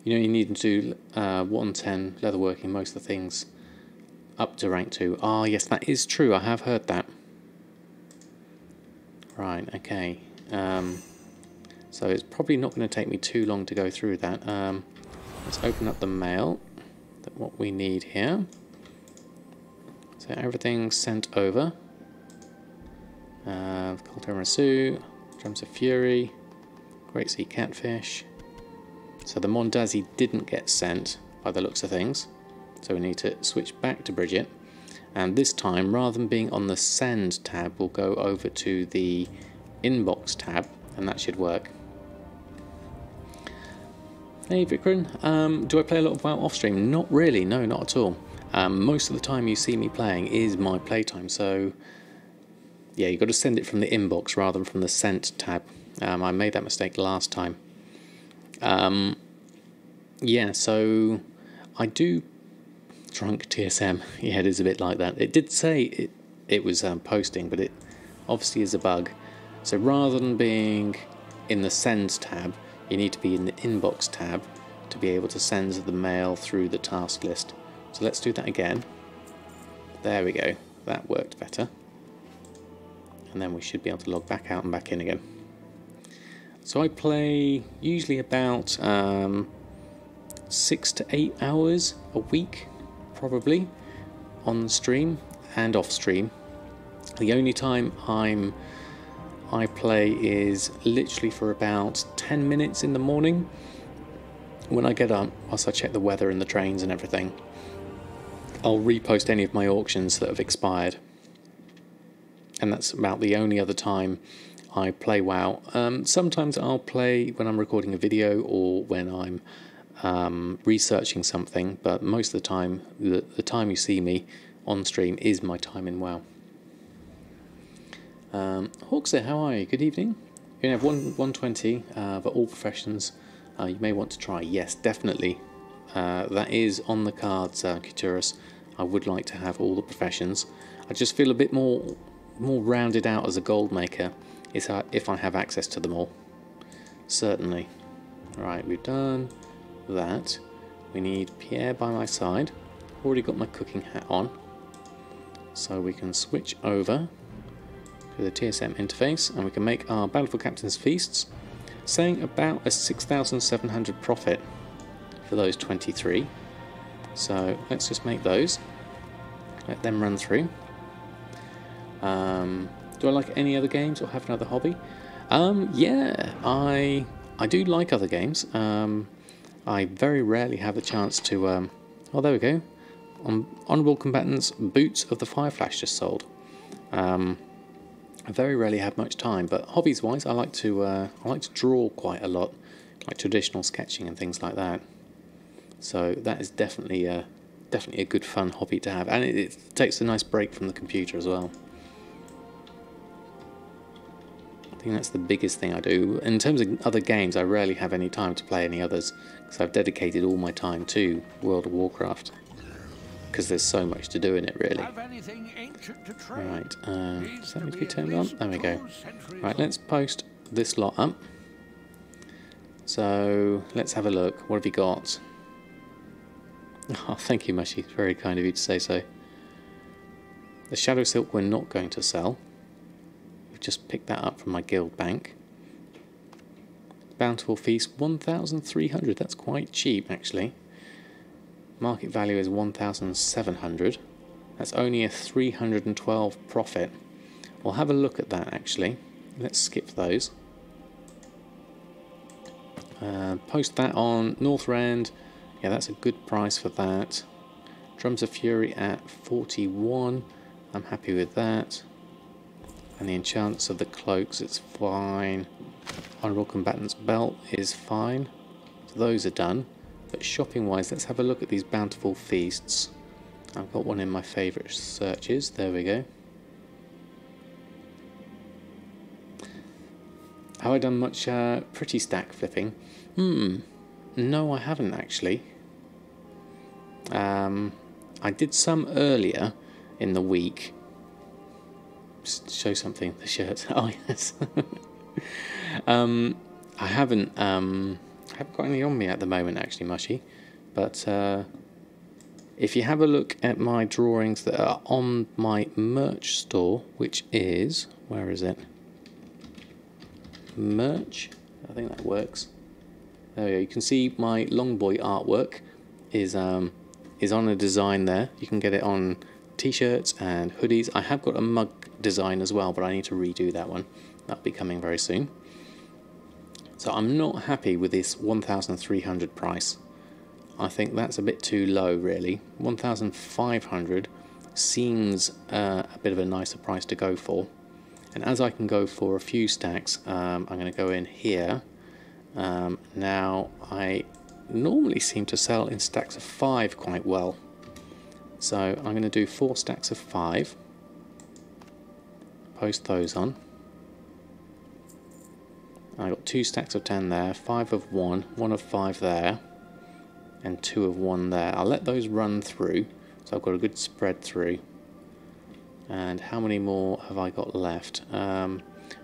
You know, you need to do 110 leatherworking, most of the things up to rank 2. Ah, yes, that is true, I have heard that. Right, okay. So it's probably not going to take me too long to go through that. Let's open up the mail, what we need here. So everything's sent over. Kulturasu, Drums of Fury, Great Sea Catfish. So the Mondazi didn't get sent by the looks of things. So we need to switch back to Bridget. And this time, rather than being on the Send tab, we'll go over to the Inbox tab, and that should work. Hey Vikram, do I play a lot of WoW off stream? Not really, no, not at all. Most of the time you see me playing is my playtime, so yeah, you've got to send it from the inbox rather than from the sent tab. I made that mistake last time. Yeah, so I do drunk TSM. Yeah, it is a bit like that. It did say it was posting, but it obviously is a bug. So rather than being in the send tab, you need to be in the inbox tab to be able to send the mail through the task list. So let's do that again. There we go, that worked better. And then we should be able to log back out and back in again. So I play usually about 6 to 8 hours a week, probably, on stream and off stream. The only time I play is literally for about 10 minutes in the morning when I get up, whilst I check the weather and the trains and everything. I'll repost any of my auctions that have expired, and that's about the only other time I play WoW. Sometimes I'll play when I'm recording a video or when I'm researching something, but most of the time, the time you see me on stream is my time in WoW. Hawkser, how are you? Good evening. You're going to have 120 for all professions. You may want to try. Yes, definitely. That is on the cards, Kuturus. I would like to have all the professions. I just feel a bit more rounded out as a gold maker if I have access to them all. Certainly. Right, we've done that. We need Pierre by my side. Already got my cooking hat on. So we can switch over to the TSM interface and we can make our Battlefield Captain's Feasts, saying about a 6,700 profit for those 23. So let's just make those, let them run through. Do I like any other games or have another hobby? Yeah, I do like other games. I very rarely have the chance to... oh, there we go. Honourable Combatants, Boots of the Fireflash just sold. I very rarely have much time, but hobbies-wise, I like to draw quite a lot, like traditional sketching and things like that. So that is definitely a good fun hobby to have, and it takes a nice break from the computer as well. I think that's the biggest thing I do. In terms of other games, I rarely have any time to play any others, because I've dedicated all my time to World of Warcraft, because there's so much to do in it, really. Right, does that need to be turned on? There we go. Right, let's post this lot up. So, let's have a look. What have you got? Oh, thank you, Mushy. Very kind of you to say so. The Shadow Silk we're not going to sell. We've just picked that up from my guild bank. Bountiful Feast, 1,300. That's quite cheap, actually. Market value is 1,700. That's only a 312 profit. We'll have a look at that, actually. Let's skip those. Post that on Northrend. Yeah, that's a good price for that. Drums of Fury at 41. I'm happy with that. And the Enchants of the Cloaks, it's fine. Honourable Combatant's Belt is fine. So those are done. But shopping-wise, let's have a look at these Bountiful Feasts. I've got one in my favourite searches. There we go. Have I done much pretty stack flipping? No, I haven't actually. I did some earlier in the week. Just show something. The shirt. Oh yes. I haven't got any on me at the moment, actually, Mushy. But if you have a look at my drawings that are on my merch store, which is, where is it? Merch. I think that works. There we go. You can see my Longboy artwork is on a design there. You can get it on t-shirts and hoodies. I have got a mug design as well, but I need to redo that one. That'll be coming very soon. So I'm not happy with this 1,300 price. I think that's a bit too low, really. 1,500 seems a bit of a nicer price to go for. And as I can go for a few stacks, I'm going to go in here. Now, I normally seem to sell in stacks of 5 quite well. So I'm going to do 4 stacks of 5. Post those on. I got 2 stacks of 10 there, 5 of 1, 1 of 5 there, and 2 of 1 there. I'll let those run through, so I've got a good spread through. And how many more have I got left?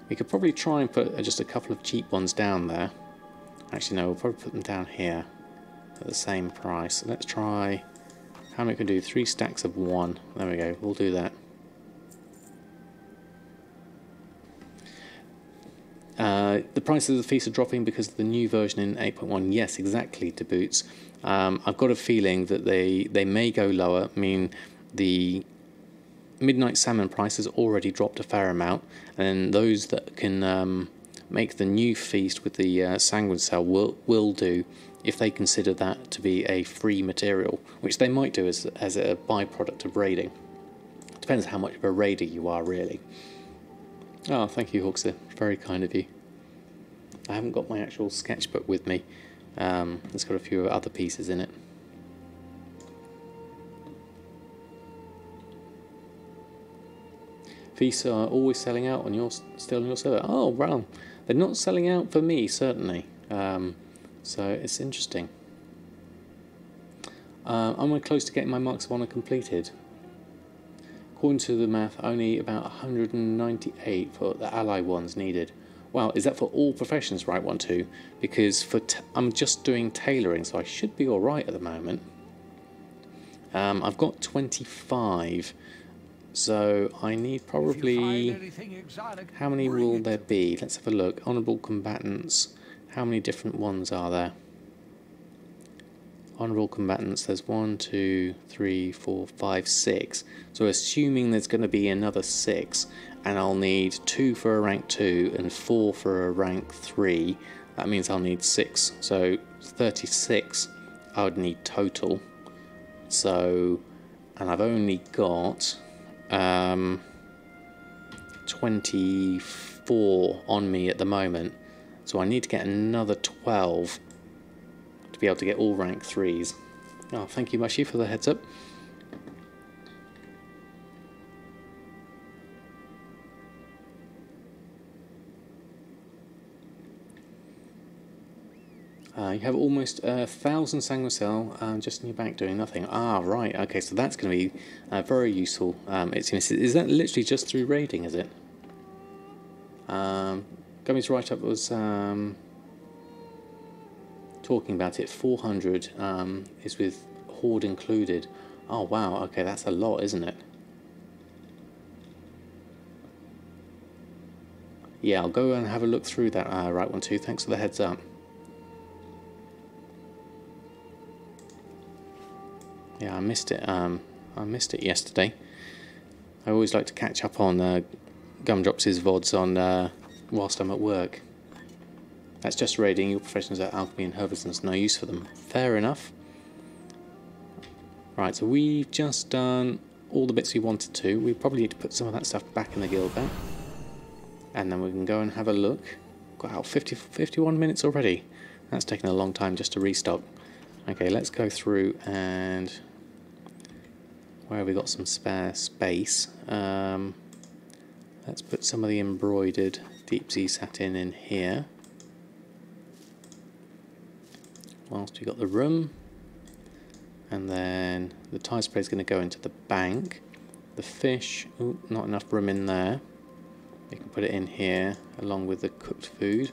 We could probably try and put just a couple of cheap ones down there. Actually, no, we'll probably put them down here at the same price. Let's try, how many can we do? 3 stacks of 1. There we go, we'll do that. The prices of the feast are dropping because of the new version in 8.1. Yes, exactly, to boots. I've got a feeling that they may go lower. I mean, the Midnight Salmon price has already dropped a fair amount, and those that can make the new feast with the Sanguine Cell will do, if they consider that to be a free material, which they might do as a byproduct of raiding. Depends how much of a raider you are, really. Oh, thank you, Hawkster. Very kind of you. I haven't got my actual sketchbook with me. It's got a few other pieces in it. Feasts are always selling out on still on your server. Oh, well, they're not selling out for me, certainly. So it's interesting. I'm close to getting my Marks of Honor completed. According to the math, only about 198 for the ally ones needed. Wow, is that for all professions, right, 1-2? Because I'm just doing tailoring, so I should be alright at the moment. I've got 25, so I need probably... How many will there be? Let's have a look. Honourable Combatants. How many different ones are there? Honourable Combatants, there's 1, 2, 3, 4, 5, 6. So assuming there's going to be another 6, and I'll need 2 for a rank 2 and 4 for a rank 3, that means I'll need 6. So 36 I would need total. So, and I've only got 24 on me at the moment, so I need to get another 12 to be able to get all rank 3s. Oh, thank you, Mushy, for the heads up. You have almost 1,000 Sanguicel just in your bank doing nothing. Ah, right, okay, so that's going to be very useful. Is that literally just through raiding, is it? Gummy's write-up was talking about it. 400 is with Horde included. Oh, wow, okay, that's a lot, isn't it? Yeah, I'll go and have a look through that. Right one, too. Thanks for the heads up. Yeah, I missed it. I missed it yesterday. I always like to catch up on Gumdrop's VODs on whilst I'm at work. That's just raiding. Your professions are alchemy and herbalism. No use for them. Fair enough. Right, so we've just done all the bits we wanted to. We probably need to put some of that stuff back in the guild bank, and then we can go and have a look. Got out 51 minutes already. That's taken a long time just to restock. Okay, let's go through and where have we got some spare space? Let's put some of the embroidered deep sea satin in here. Whilst we got the room, and then the tide spray is going to go into the bank. The fish, ooh, not enough room in there. You can put it in here along with the cooked food.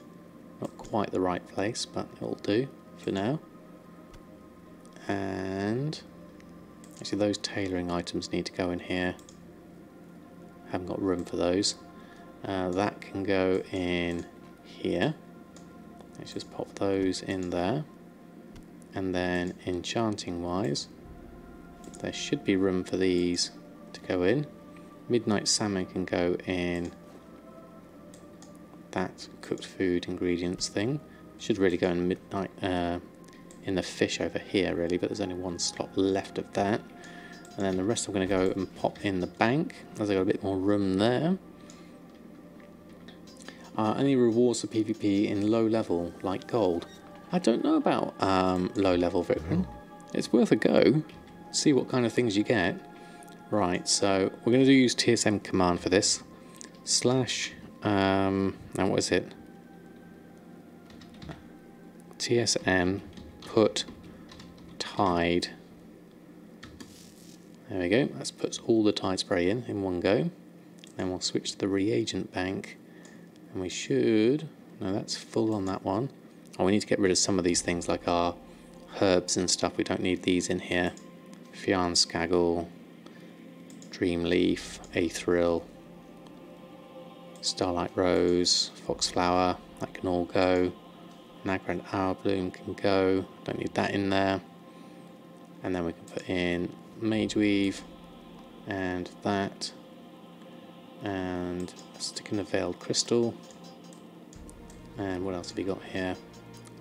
Not quite the right place, but it'll do for now. And actually those tailoring items need to go in here. Haven't got room for those. That can go in here. Let's just pop those in there. And then enchanting wise, there should be room for these to go in. Midnight salmon can go in that cooked food ingredients thing. Should really go in midnight in the fish over here really, but there's only one slot left of that. And then the rest I'm going to go and pop in the bank as I got a bit more room there. Any rewards for PvP in low level like gold? I don't know about low level, Vikram. It's worth a go. See what kind of things you get. Right, so we're going to use TSM command for this. Slash, now what is it? TSM put tide. There we go. That puts all the tide spray in one go. Then we'll switch to the reagent bank, and we should. No, that's full on that one. Oh, we need to get rid of some of these things like our herbs and stuff. We don't need these in here. Fionn Skaggle, Dreamleaf, Aetheril, Starlight Rose, Foxflower, that can all go. Nagra and Hour-Bloom can go. Don't need that in there. And then we can put in Mageweave and that. And stick in the Veiled Crystal. And what else have we got here?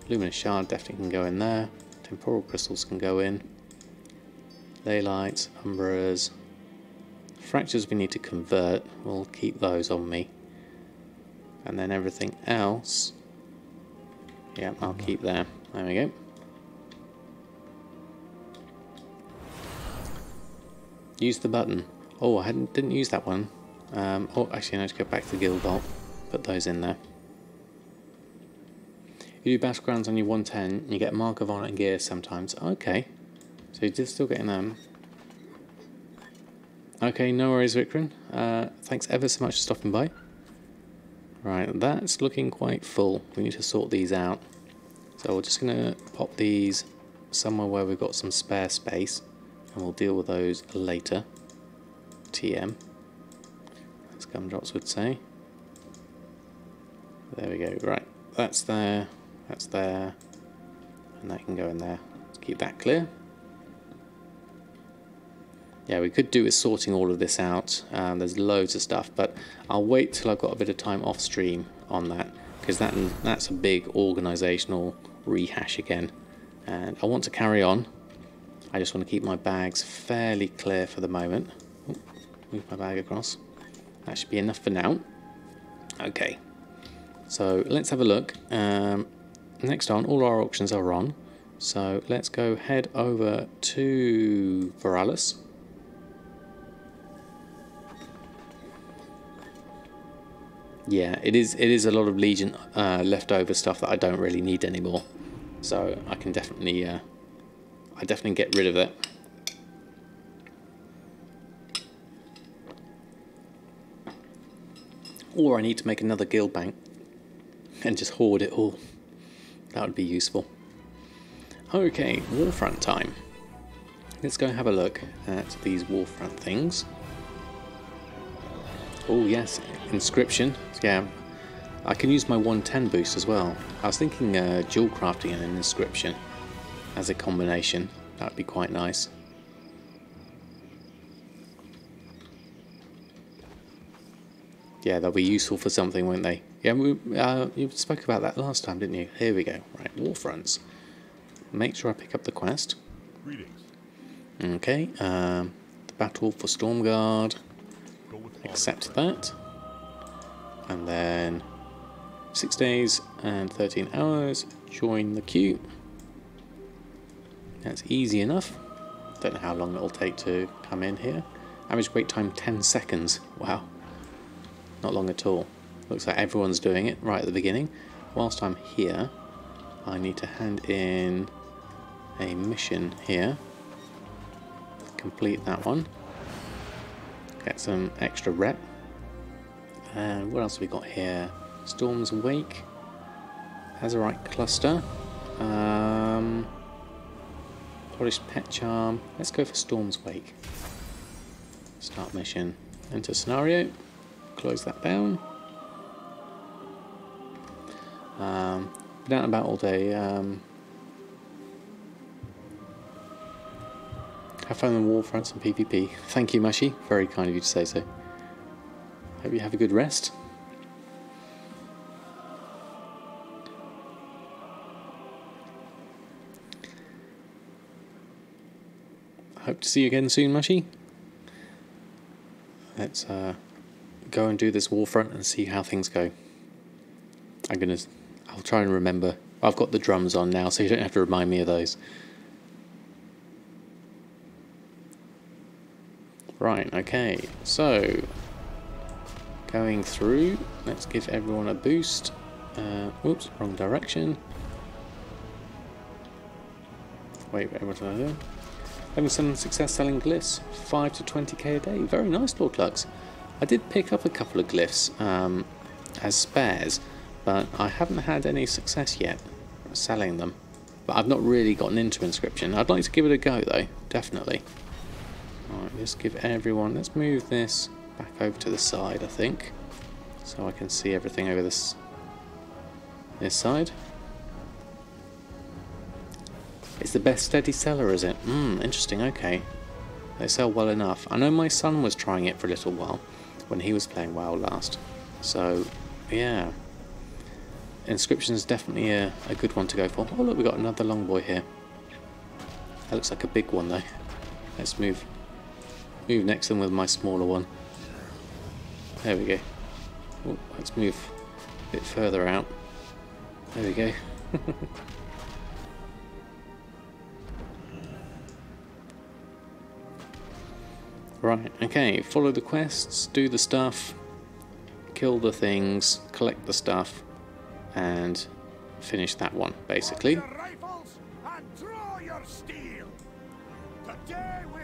Luminous Shard definitely can go in there. Temporal Crystals can go in. Daylights, Umbras. Fractures we need to convert. We'll keep those on me. And then everything else, yeah, I'll keep there. There we go. Use the button. Oh, I didn't use that one. Oh, actually, I need to go back to the guild vault. Put those in there. You do battlegrounds on your 110, and you get Mark of Honor and gear sometimes. Okay. So you're still getting them. Okay, no worries, Vikram. Thanks ever so much for stopping by. Right, that's looking quite full. We need to sort these out. So we're just going to pop these somewhere where we've got some spare space, and we'll deal with those later. TM, as Gumdrops would say. There we go. Right, that's there, and that can go in there. Let's keep that clear. Yeah, we could do with sorting all of this out. There's loads of stuff, but I'll wait till I've got a bit of time off stream on that, because that's a big organisational rehash again, and I want to carry on. I just want to keep my bags fairly clear for the moment. Ooh, move my bag across. That should be enough for now. Okay, so let's have a look. Next on, all our auctions are on. So let's go head over to Veralis. Yeah, it is a lot of Legion leftover stuff that I don't really need anymore. So I can definitely, get rid of it. Or I need to make another guild bank and just hoard it all. That would be useful. Okay, Warfront time. Let's go have a look at these Warfront things. Oh yes, inscription. Yeah, I can use my 110 boost as well. I was thinking dual crafting and an inscription as a combination. That would be quite nice. Yeah, they'll be useful for something, won't they? Yeah, you spoke about that last time, didn't you? Here we go. Right, Warfronts. Make sure I pick up the quest. Greetings. Okay, the battle for Stromgarde. Accept that. And then 6 days and 13 hours. Join the queue. That's easy enough. Don't know how long it'll take to come in here. Average wait time 10 seconds. Wow. Not long at all. Looks like everyone's doing it right at the beginning. Whilst I'm here, I need to hand in a mission here. Complete that one. Get some extra rep. And what else have we got here? Storm's Wake. Azeroth Cluster. Polished Pet Charm. Let's go for Storm's Wake. Start mission. Enter scenario. Close that down. Been out and about all day. Have fun in Warfronts and PvP. Thank you, Mushy. Very kind of you to say so. Hope you have a good rest. Hope to see you again soon, Mushy. Let's go and do this Warfront and see how things go. I'll try and remember. I've got the drums on now, so you don't have to remind me of those. Right, okay, so going through, let's give everyone a boost. Oops, wrong direction. Wait, what did I do? Having some success selling glyphs, 5 to 20k a day. Very nice, Lord Clux. I did pick up a couple of glyphs as spares, but I haven't had any success yet selling them. But I've not really gotten into inscription. I'd like to give it a go though, definitely. Alright, let's give everyone, let's move this back over to the side, I think, so I can see everything over this side. It's the best steady seller, is it? Interesting, okay. They sell well enough. I know my son was trying it for a little while when he was playing WoW last. So, yeah. Inscription is definitely a good one to go for. Oh look, we got another long boy here. That looks like a big one though. Let's move next to them with my smaller one. There we go. Oh, let's move a bit further out. There we go. Right, okay, follow the quests, do the stuff, kill the things, collect the stuff, and finish that one, basically.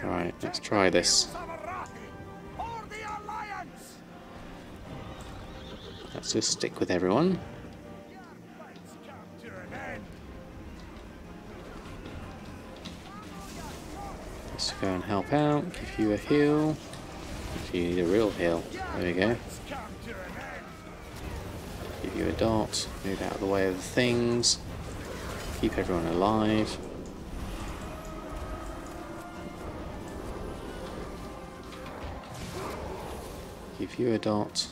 Alright, let's try this. Let's just stick with everyone. Let's go and help out, give you a heal. If you need a real heal, there we go. Give you a dot, move out of the way of the things, keep everyone alive. Give you a dot,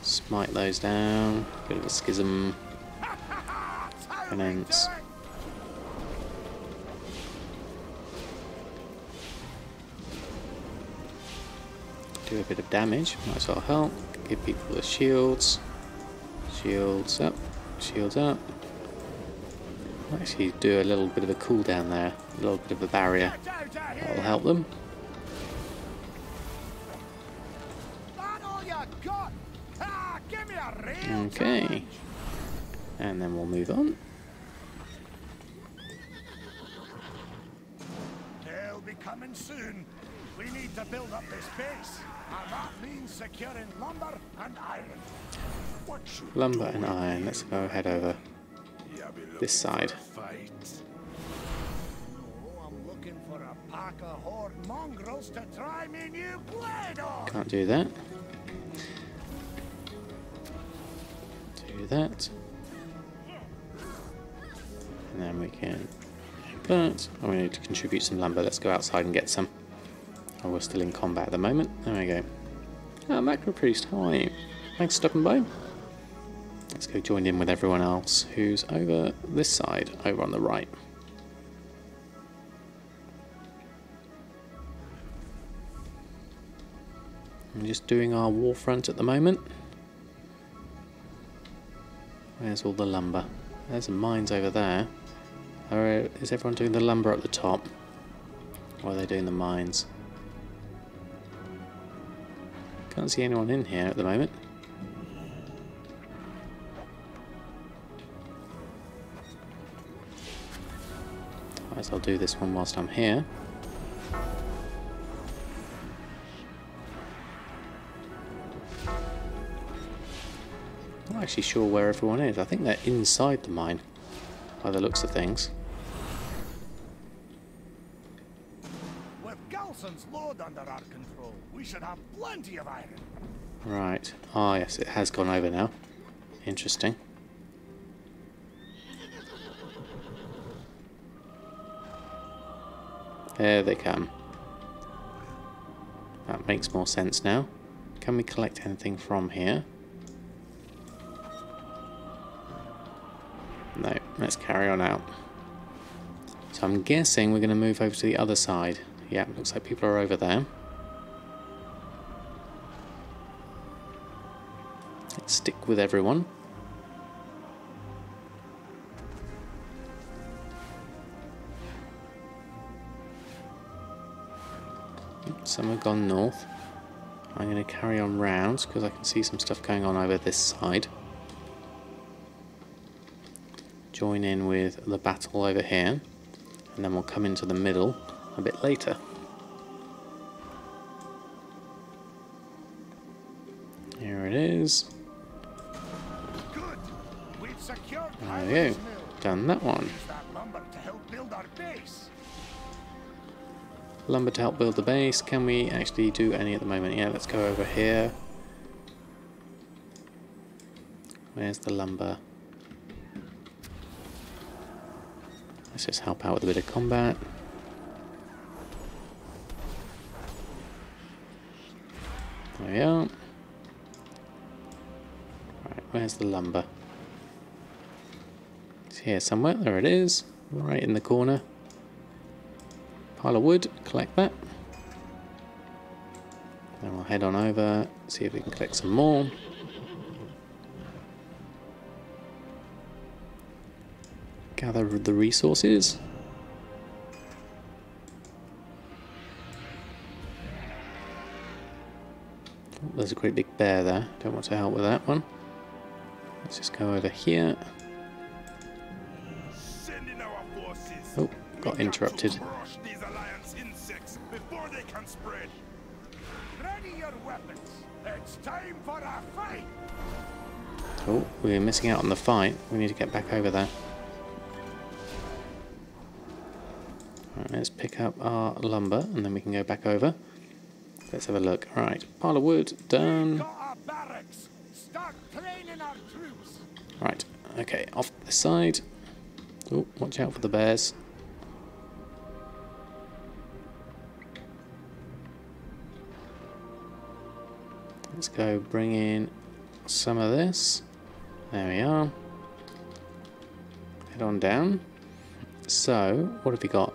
smite those down, bit of a schism, finance. do a bit of damage. Might as well help. Give people the shields. Shields up. Shields up. I'll actually do a little bit of a cooldown there. A little bit of a barrier. That'll help them. Okay. And then we'll move on. They'll be coming soon. We need to build up this base, and that means securing lumber and iron. Lumber and iron. Let's go head over this side. No, I'm looking for a pack of horde mongrels to try me new blade on. Can't do that. Do that. And then we can but we need to contribute some lumber. Let's go outside and get some. Oh, we're still in combat at the moment. There we go. Ah, Macro Priest, how are you? Thanks for stopping by. Let's go join in with everyone else who's over this side, over on the right. I'm just doing our Warfront at the moment. Where's all the lumber? There's some mines over there. Is everyone doing the lumber at the top? Or are they doing the mines? Can't see anyone in here at the moment. Might as well do this one whilst I'm here. Not actually sure where everyone is. I think they're inside the mine, by the looks of things. With Galson's load under our control, we should have plenty of iron. Right. Ah, yes, it has gone over now. Interesting. There they come. That makes more sense now. Can we collect anything from here? No, let's carry on out. So I'm guessing we're going to move over to the other side. Yeah, looks like people are over there. Let's stick with everyone. Some have gone north. I'm going to carry on round because I can see some stuff going on over this side. Join in with the battle over here, and then we'll come into the middle a bit later. Here it is. Good. We've secured There we go. Done that one. Use that lumber to help build our base. Lumber to help build the base. Can we actually do any at the moment? Yeah, let's go over here. Where's the lumber? Let's just help out with a bit of combat. There we are. Right, where's the lumber? It's here somewhere. There it is. Right in the corner. Pile of wood. Collect that. Then we'll head on over. See if we can collect some more. Gather the resources. Oh, there's a great big bear there. Don't want to help with that one. Let's just go over here. Oh, got interrupted. Ready your weapons. It's time for a fight. Oh, we're missing out on the fight. We need to get back over there. Right, let's pick up our lumber and then we can go back over. Let's have a look. Right, pile of wood, done. Got our barracks. Start training our troops. Right, okay, off the side. Oh, watch out for the bears. Let's go bring in some of this. There we are. Head on down. So, what have we got?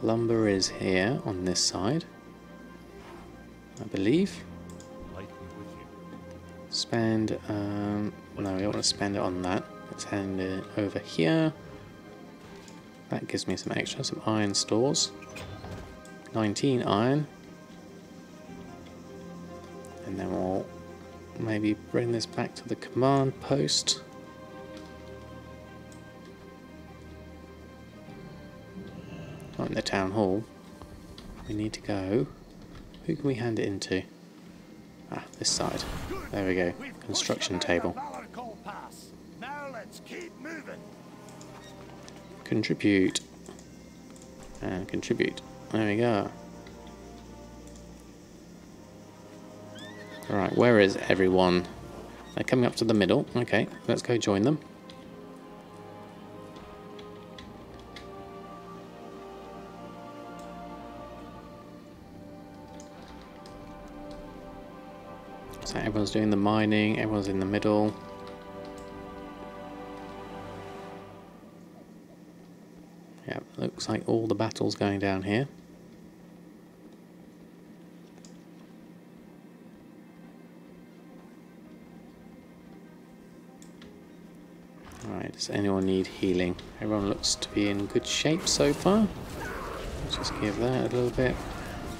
Lumber is here on this side, I believe. Spend, no, we don't want to spend it on that. Let's hand it over here. That gives me some extra, some iron stores. 19 iron. And then we'll maybe bring this back to the command post. Not in the town hall. We need to go. Who can we hand it into? Ah, this side. There we go. Construction table. Now let's keep moving. Contribute. And contribute. There we go. Alright, where is everyone? They're coming up to the middle. Okay, let's go join them. So everyone's doing the mining, everyone's in the middle. Yeah, looks like all the battles going down here. Alright, does anyone need healing? Everyone looks to be in good shape so far. Let's just give that a little bit.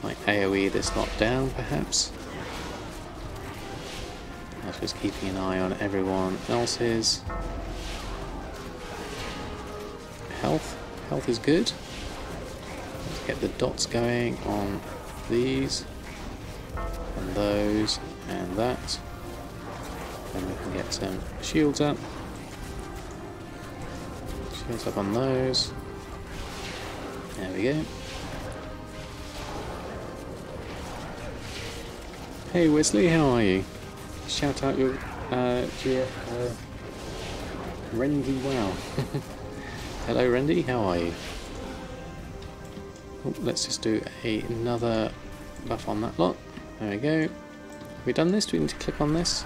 Like AoE this lot down perhaps. I was just keeping an eye on everyone else's health. Health is good. Let's get the dots going on these and those and that. Then we can get some shields up. Shields up on those. There we go. Hey Wesley, how are you? Shout out your Rendy Wow. Hello Rendy, how are you? Oh, let's just do another buff on that lot. There we go. Have we done this? Do we need to click on this?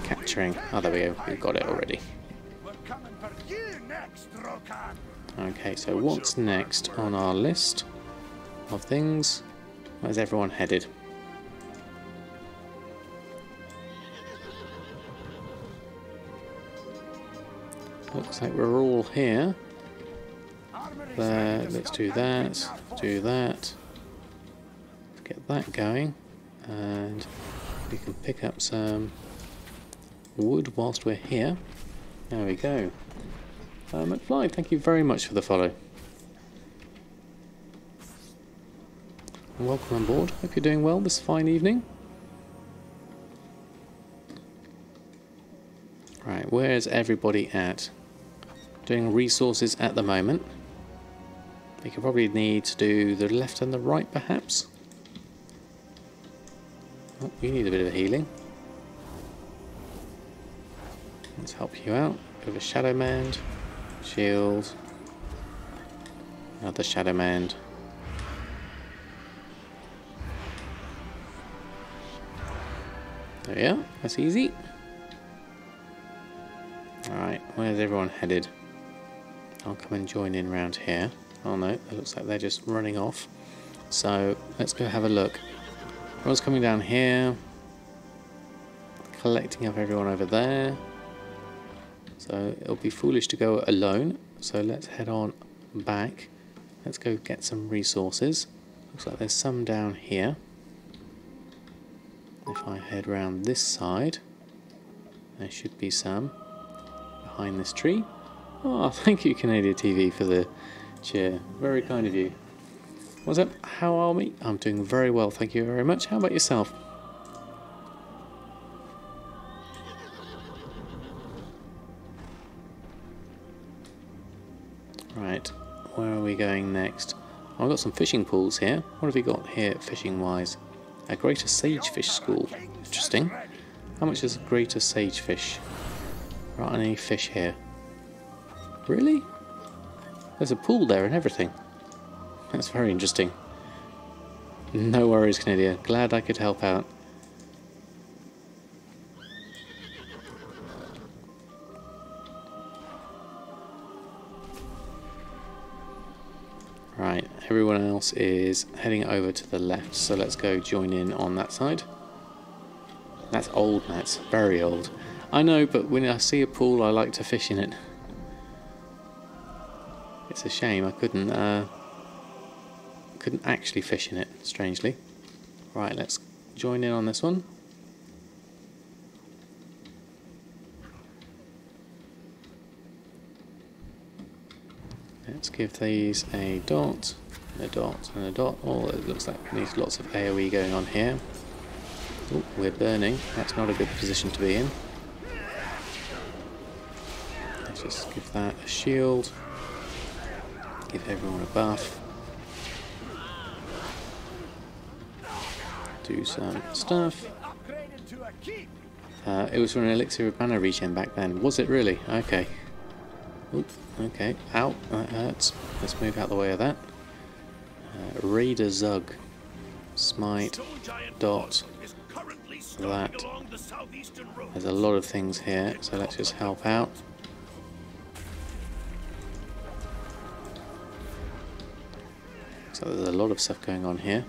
Capturing. Oh, there we go. We've got it already. We're coming for you next, Rokan. Okay, so what's next on our list of things? Where's everyone headed? Looks like we're all here. There, let's do that, do that. Let's get that going. And we can pick up some wood whilst we're here. There we go. McFly, thank you very much for the follow. And welcome on board. Hope you're doing well this fine evening. Right, where's everybody at? Doing resources at the moment. We could probably need to do the left and the right perhaps. Oh, you need a bit of healing. Let's help you out. Bit of a shadow mand. Shield. Another shadow mand. There we are. That's easy. Alright, where's everyone headed? I'll come and join in round here. Oh no, it looks like they're just running off. So let's go have a look. Everyone's coming down here. Collecting up everyone over there. So it'll be foolish to go alone. So let's head on back. Let's go get some resources. Looks like there's some down here. If I head round this side, there should be some behind this tree. Oh, thank you Canadian TV for the cheer. Very kind of you. What's up? How are we? I'm doing very well, thank you very much. How about yourself? Right, where are we going next? Oh, I've got some fishing pools here. What have we got here fishing wise? A greater sagefish school. Interesting. How much is a greater sagefish? Right, any fish here? Really? There's a pool there and everything. That's very interesting. No worries, Canada. Glad I could help out. Right, everyone else is heading over to the left, so let's go join in on that side. That's old, that's very old. I know, but when I see a pool, I like to fish in it. It's a shame I couldn't actually fish in it, strangely. Right, let's join in on this one. Let's give these a dot, and a dot, and a dot. Oh, it looks like it needs lots of AoE going on here. Oh, we're burning. That's not a good position to be in. Let's just give that a shield. Give everyone a buff. Do some stuff. It was for an elixir of mana regen back then. Was it really? Okay. Oop, okay. Ow, that hurts. Let's move out the way of that. Raider Zug. Smite. Dot. That. There's a lot of things here, so let's just help out. So there's a lot of stuff going on here.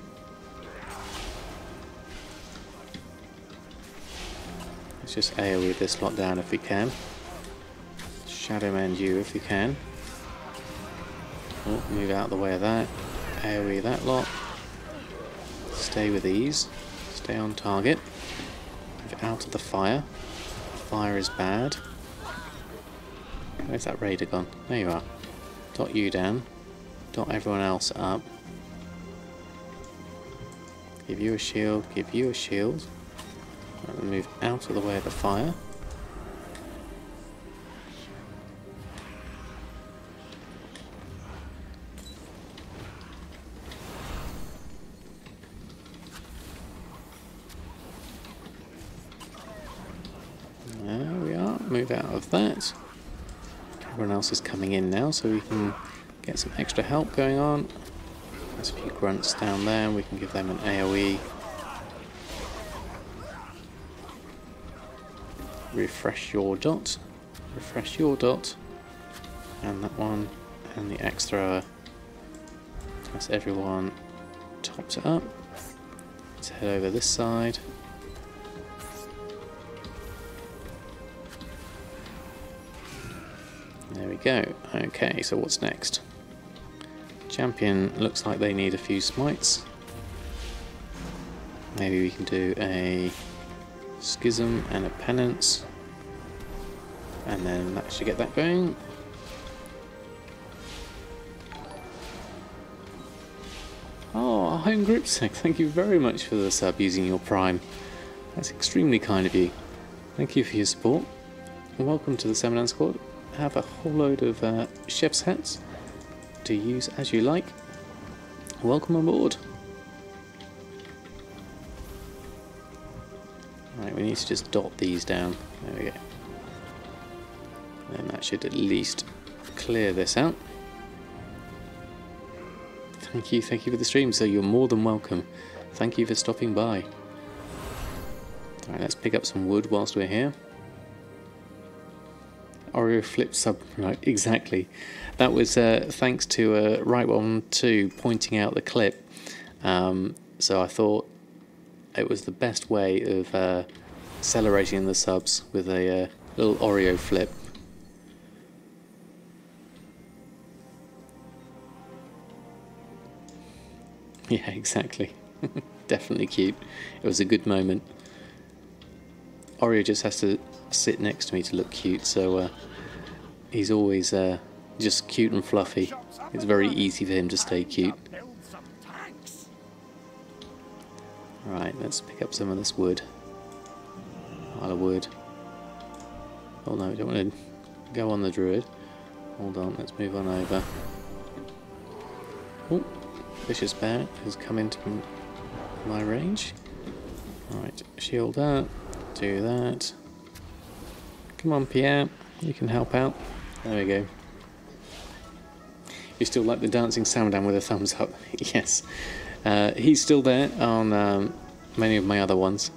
Let's just AoE this lot down if we can. Shadow Mend you if we can. Oh, move out the way of that. AoE that lot. Stay with ease. Stay on target. Move out of the fire. Fire is bad. Where's that raider gone? There you are. Dot you down. Dot everyone else up. Give you a shield. Give you a shield. And move out of the way of the fire. There we are. Move out of that. Everyone else is coming in now, so we can get some extra help going on. There's a few grunts down there. We can give them an AoE. Refresh your dot. Refresh your dot. And that one. And the axe thrower. That's everyone topped it up. Let's head over this side. There we go. Okay, so what's next? Champion looks like they need a few smites. Maybe we can do a schism and a penance. And then that should get that going. Oh, Home Gripsec, thank you very much for the sub using your Prime. That's extremely kind of you. Thank you for your support. And welcome to the Samadan Squad. Have a whole load of chef's hats to use as you like. Welcome aboard. Right, we need to just dot these down. There we go. And that should at least clear this out. Thank you for the stream, so you're more than welcome. Thank you for stopping by. Alright, let's pick up some wood whilst we're here. Oreo flip sub, right, exactly. That was thanks to Right12 pointing out the clip. So I thought it was the best way of celebrating the subs with a little Oreo flip. Yeah, exactly. Definitely cute. It was a good moment. Oreo just has to sit next to me to look cute, so he's always just cute and fluffy. It's very easy for him to stay cute. Right, let's pick up some of this wood. Pile of wood. Oh no, I don't want to go on the druid. Hold on, let's move on over. Oh, vicious bear has come into my range. Alright, shield that, do that. Come on, Pierre, you can help out. There we go. You still like the dancing Samadan with a thumbs up? Yes. He's still there on many of my other ones.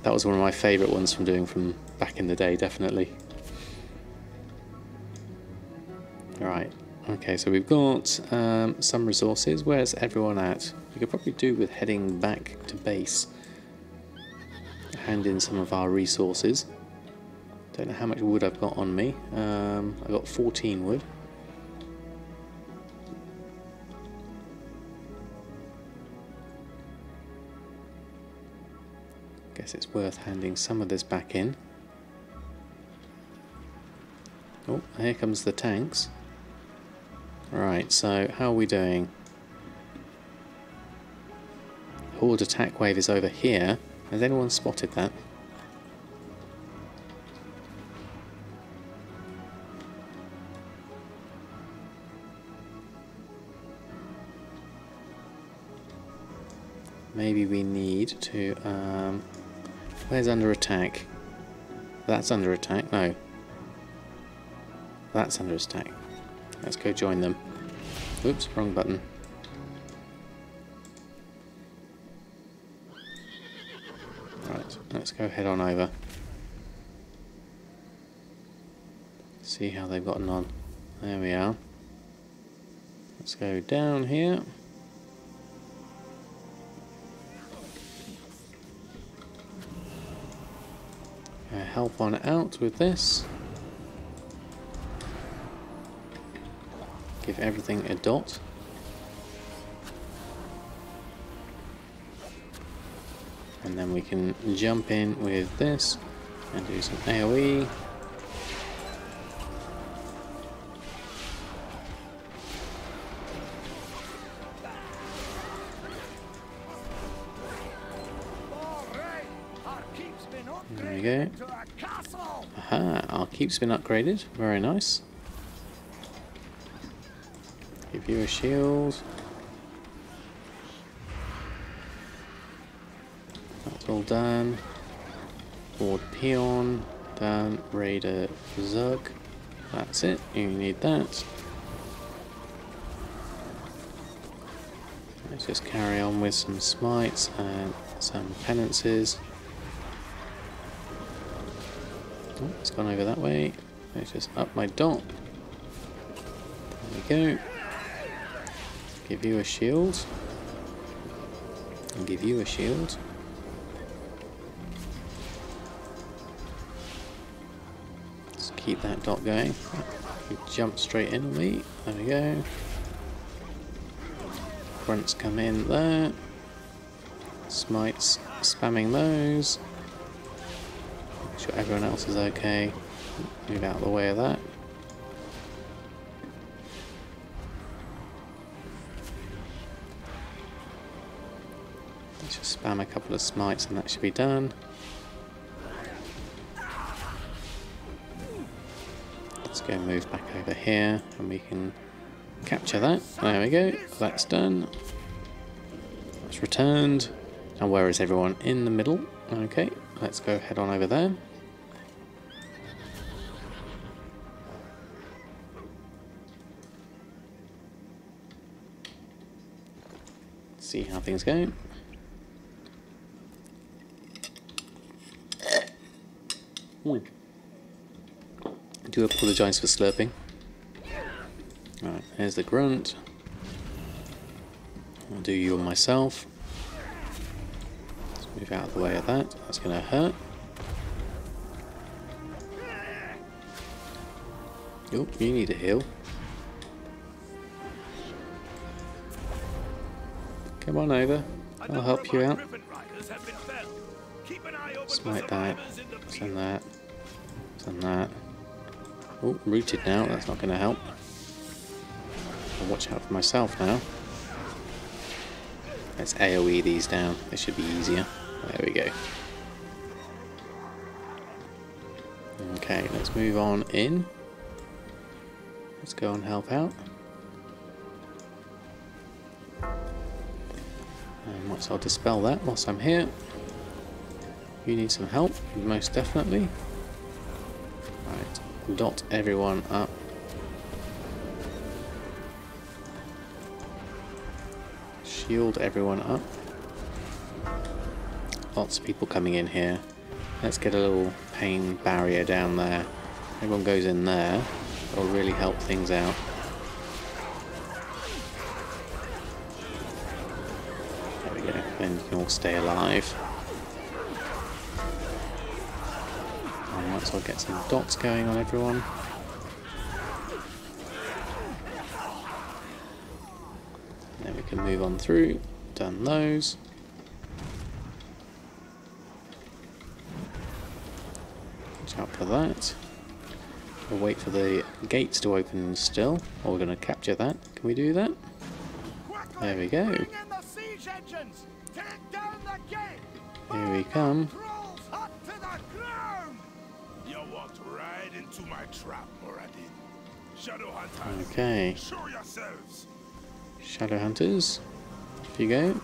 That was one of my favourite ones from doing from back in the day, definitely. Right, Okay, so we've got some resources. Where's everyone at? We could probably do with heading back to base. Hand in some of our resources. Don't know how much wood I've got on me. I've got 14 wood. Guess it's worth handing some of this back in. Oh, here comes the tanks. Right, so how are we doing? Horde attack wave is over here. Has anyone spotted that? Maybe we need to... where's under attack? That's under attack. No. That's under attack. Let's go join them. Oops, wrong button. Right, let's go head on over. See how they've gotten on. There we are. Let's go down here. Help one out with this. Give everything a dot. And then we can jump in with this and do some AoE. There we go. Aha, our keep's been upgraded. Very nice. Give you a shield. That's all done. Board peon. Done. Raider Zug. That's it. You need that. Let's just carry on with some smites and some penances. Oh, it's gone over that way. Let's just up my dot. There we go. Give you a shield. And give you a shield. Let's keep that dot going. You jump straight in on me. There we go. Grunts come in there. Smites spamming those. Make sure everyone else is okay. Move out of the way of that. Let's just spam a couple of smites and that should be done. Let's go move back over here and we can capture that. There we go. That's done. That's returned. And where is everyone? In the middle. Okay, let's go head on over there. See how things go. I do apologise for slurping. Alright, there's the grunt. I'll do you and myself. Let's move out of the way of that. That's going to hurt. Oh, you need a heal. Come on over. I'll help you out. Smite that. Send that. Send that. Oh, rooted now. That's not going to help. I'll watch out for myself now. Let's AoE these down. They should be easier. There we go. Okay, let's move on in. Let's go and help out. And once I'll dispel that whilst I'm here. You need some help, most definitely. Right, dot everyone up. Shield everyone up. Lots of people coming in here. Let's get a little pain barrier down there. Everyone goes in there. It'll really help things out. can all stay alive. I might as well get some dots going on everyone. And then we can move on through. Done those. Watch out for that. We'll wait for the gates to open still, or we're going to capture that. Can we do that? There we go. Here we come. You walked right into my trap, Moradin. Shadow Hunters. Okay. Show yourselves. Shadow Hunters. Off you go.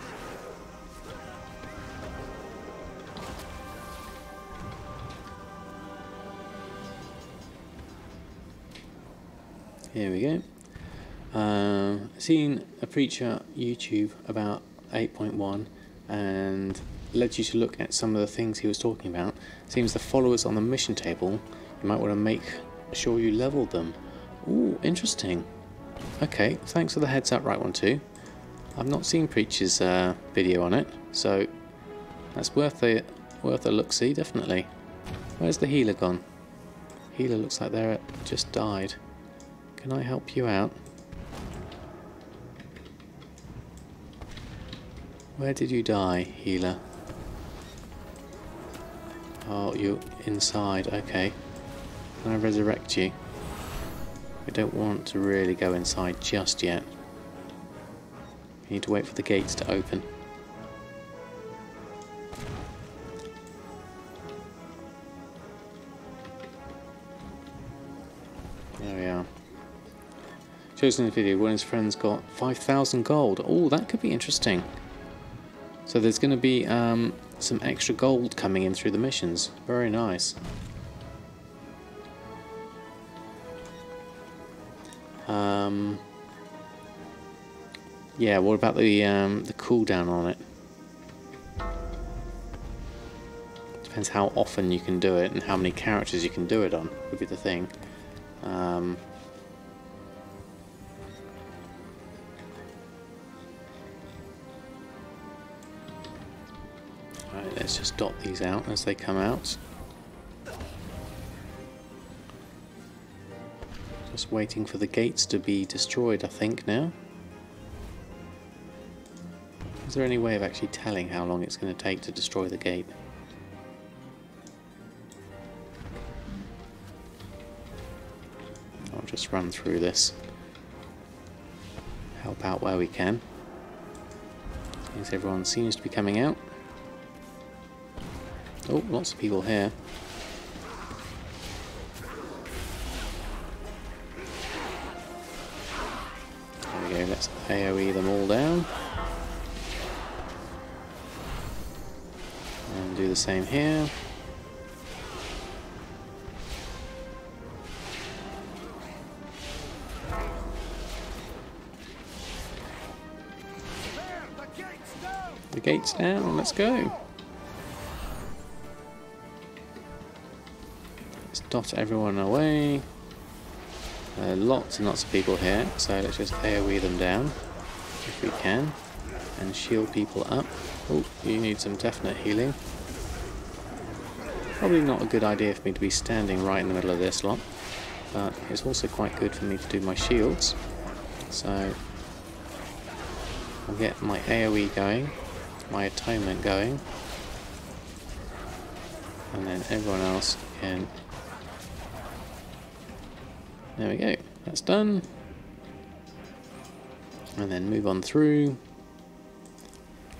Here we go. Seen a preacher YouTube about 8.1 and led you to look at some of the things he was talking about. Seems the followers on the mission table, you might want to make sure you level them. Ooh, interesting. Okay, thanks for the heads up, right one too. I've not seen Preacher's video on it, so that's worth a look-see, definitely. Where's the healer gone? Healer looks like they're just died. Can I help you out? Where did you die, healer? Oh, you're inside, okay. Can I resurrect you? We don't want to really go inside just yet. We need to wait for the gates to open. There we are. Chosen in the video, one of his friends got 5,000 gold. Oh, that could be interesting. So there's going to be some extra gold coming in through the missions. Very nice. Yeah, what about the cooldown on it? Depends how often you can do it and how many characters you can do it on, would be the thing. Right, let's just dot these out as they come out. Just waiting for the gates to be destroyed, I think, now. Is there any way of actually telling how long it's going to take to destroy the gate? I'll just run through this. Help out where we can. Seems everyone seems to be coming out. Oh, lots of people here. There we go, let's AoE them all down. And do the same here. The gate's down, let's go. Let's dot everyone away. Lots and lots of people here, so let's just AoE them down if we can and shield people up. Oh, you need some definite healing. Probably not a good idea for me to be standing right in the middle of this lot, but it's also quite good for me to do my shields. So I'll get my AoE going, my atonement going, and then everyone else can. There we go, that's done. And then move on through.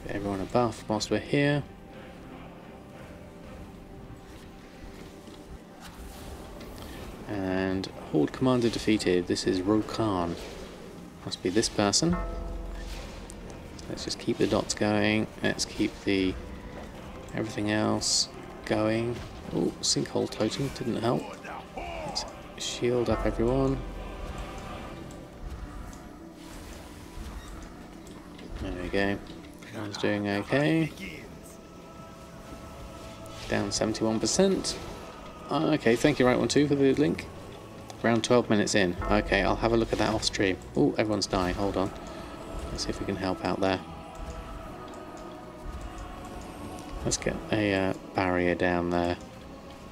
Get everyone a buff whilst we're here. And Horde Commander defeated. This is Rokan. Must be this person. Let's just keep the dots going. Let's keep the everything else going. Oh, sinkhole totem didn't help. Let's shield up everyone. There we go. Everyone's doing okay. Down 71%. Okay, thank you, right one too, for the link. Around 12 minutes in. Okay, I'll have a look at that off stream. Oh, everyone's dying. Hold on. Let's see if we can help out there. Let's get a barrier down there.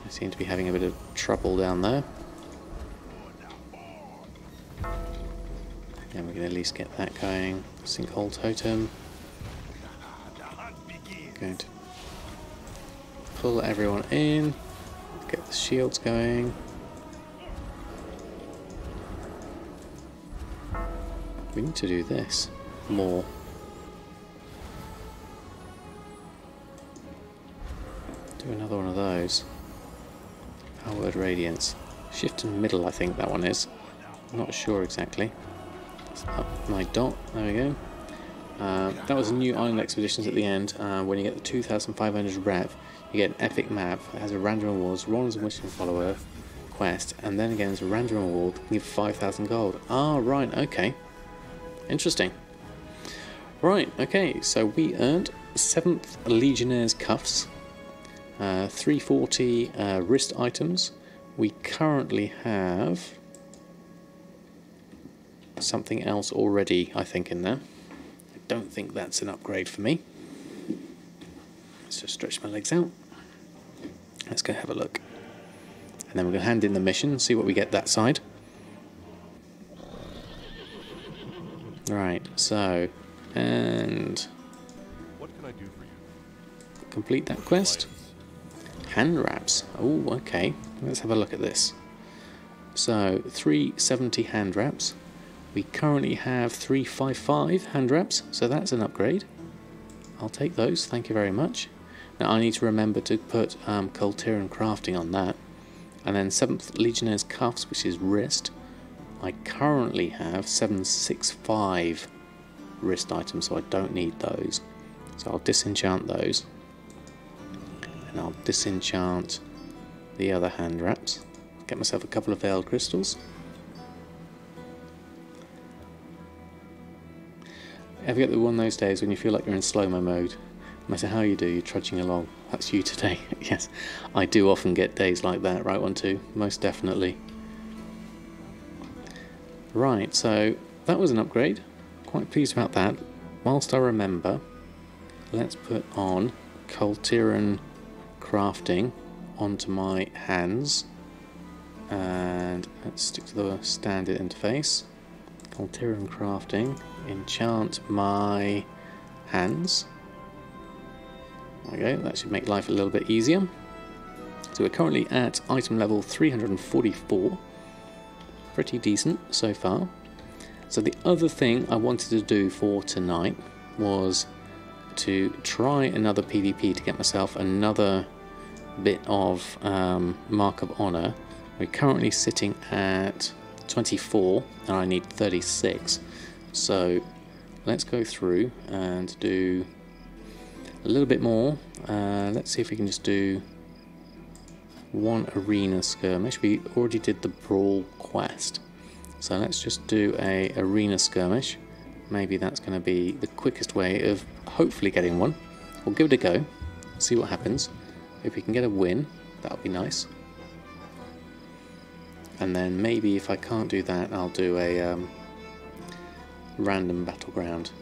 I seem to be having a bit of trouble down there. And we can at least get that going. Sinkhole totem. Going to pull everyone in. Get the shields going. We need to do this more. Do another one of those. Powered radiance. Shift and middle, I think that one is. I'm not sure exactly. Let's up my dot. There we go. That was a new Island Expeditions at the end. When you get the 2,500 rev, you get an epic map that has a random rewards, Ron's and Wishing Follower quest, and then again it's a random reward that can give 5,000 gold. Ah, right, okay. Interesting. Right, okay, so we earned 7th Legionnaire's Cuffs, 340 wrist items. We currently have something else already, I think, in there. I don't think that's an upgrade for me. Let's just stretch my legs out. Let's go have a look. And then we're going to hand in the mission, see what we get that side. Right, so, and what can I do for you? Complete that quest. Hand wraps. Oh, okay. Let's have a look at this. So, 370 hand wraps. We currently have 355 hand wraps, so that's an upgrade. I'll take those, thank you very much. Now I need to remember to put Tailoring crafting on that. And then 7th Legionnaire's Cuffs, which is wrist. I currently have 765 wrist items, so I don't need those. So I'll disenchant those. And I'll disenchant the other hand wraps. Get myself a couple of veiled crystals. Ever get the one of those days when you feel like you're in slow-mo mode? No matter how you do, you're trudging along. That's you today. Yes, I do often get days like that, right one too, most definitely. Right, so that was an upgrade. Quite pleased about that. Whilst I remember, let's put on Tailoring crafting onto my hands. And let's stick to the standard interface. Tailoring crafting. Enchant my hands. Okay, that should make life a little bit easier. So we're currently at item level 344. Pretty decent so far. So the other thing I wanted to do for tonight was to try another PvP to get myself another bit of Mark of Honor. We're currently sitting at 24 and I need 36. So let's go through and do a little bit more. Let's see if we can just do one arena skirmish. We already did the brawl quest, so let's just do a arena skirmish. Maybe that's going to be the quickest way of hopefully getting one. We'll give it a go, see what happens. If we can get a win, that would be nice. And then maybe if I can't do that, I'll do a random battleground.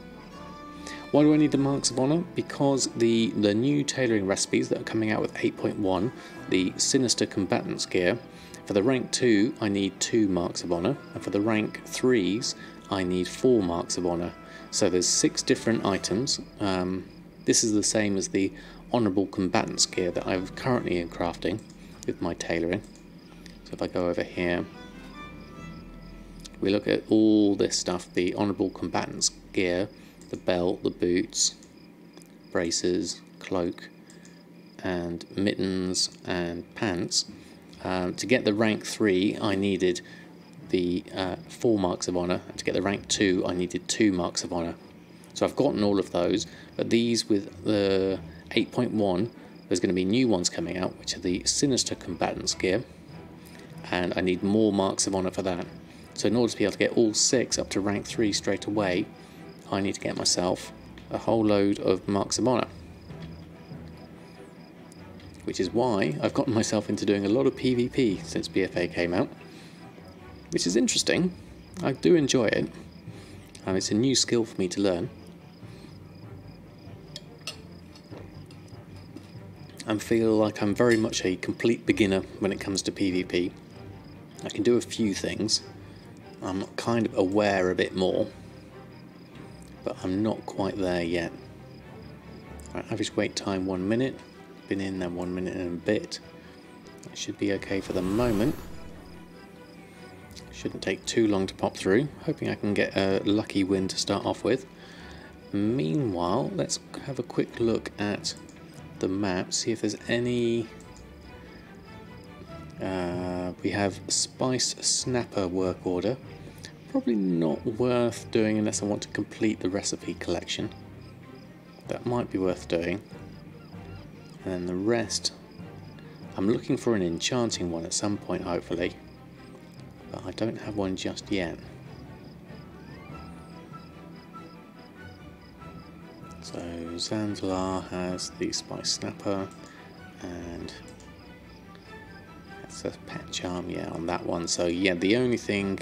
Why do I need the Marks of Honor? Because the new tailoring recipes that are coming out with 8.1, the Sinister Combatants gear, for the rank 2 I need 2 Marks of Honor, and for the rank 3s I need 4 Marks of Honor. So there's 6 different items. This is the same as the Honourable Combatants gear that I'm currently in crafting with my tailoring. So if I go over here, we look at all this stuff, the Honourable Combatants gear, the belt, the boots, braces, cloak, and mittens and pants. To get the rank 3 I needed the 4 Marks of Honor, and to get the rank 2 I needed 2 Marks of Honor. So I've gotten all of those, but these with the 8.1 there's going to be new ones coming out, which are the Sinister Combatants gear, and I need more Marks of Honor for that. So in order to be able to get all 6 up to rank 3 straight away, I need to get myself a whole load of Marks of Honor. Which is why I've gotten myself into doing a lot of PvP since BFA came out. Which is interesting. I do enjoy it. It's a new skill for me to learn. and feel like I'm very much a complete beginner when it comes to PvP. I can do a few things. I'm kind of aware a bit more, but I'm not quite there yet. Right, average wait time 1 minute. Been in there 1 minute and a bit. That should be okay for the moment. Shouldn't take too long to pop through. Hoping I can get a lucky win to start off with. Meanwhile, let's have a quick look at the map, see if there's any... we have Spice Snapper work order. Probably not worth doing unless I want to complete the recipe collection. That might be worth doing. And then the rest, I'm looking for an enchanting one at some point, hopefully. But I don't have one just yet. So Zanzilar has the Spice Snapper, and that's a pet charm, yeah, on that one. So yeah, the only thing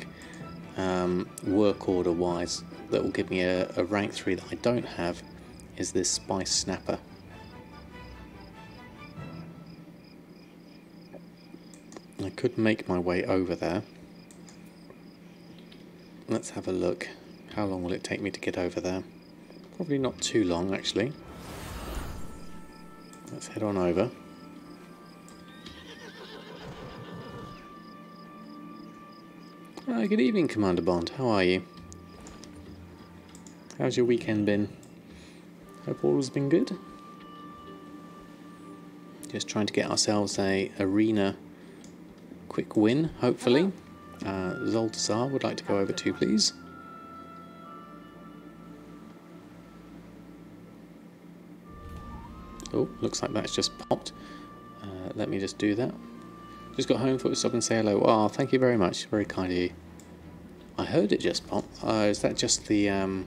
work order wise that will give me a rank 3 that I don't have is this Spice Snapper. I could make my way over there. Let's have a look. How long will it take me to get over there? Probably not too long, actually. Let's head on over. Good evening, Commander Bond. How are you? How's your weekend been? Hope all has been good. Just trying to get ourselves a arena quick win, hopefully. Zoltasar would like to go over too, please. Oh, looks like that's just popped. Let me just do that. Just got home, thought to stop and say hello. Oh, thank you very much. Very kind of you. I heard it just pop. Is that just the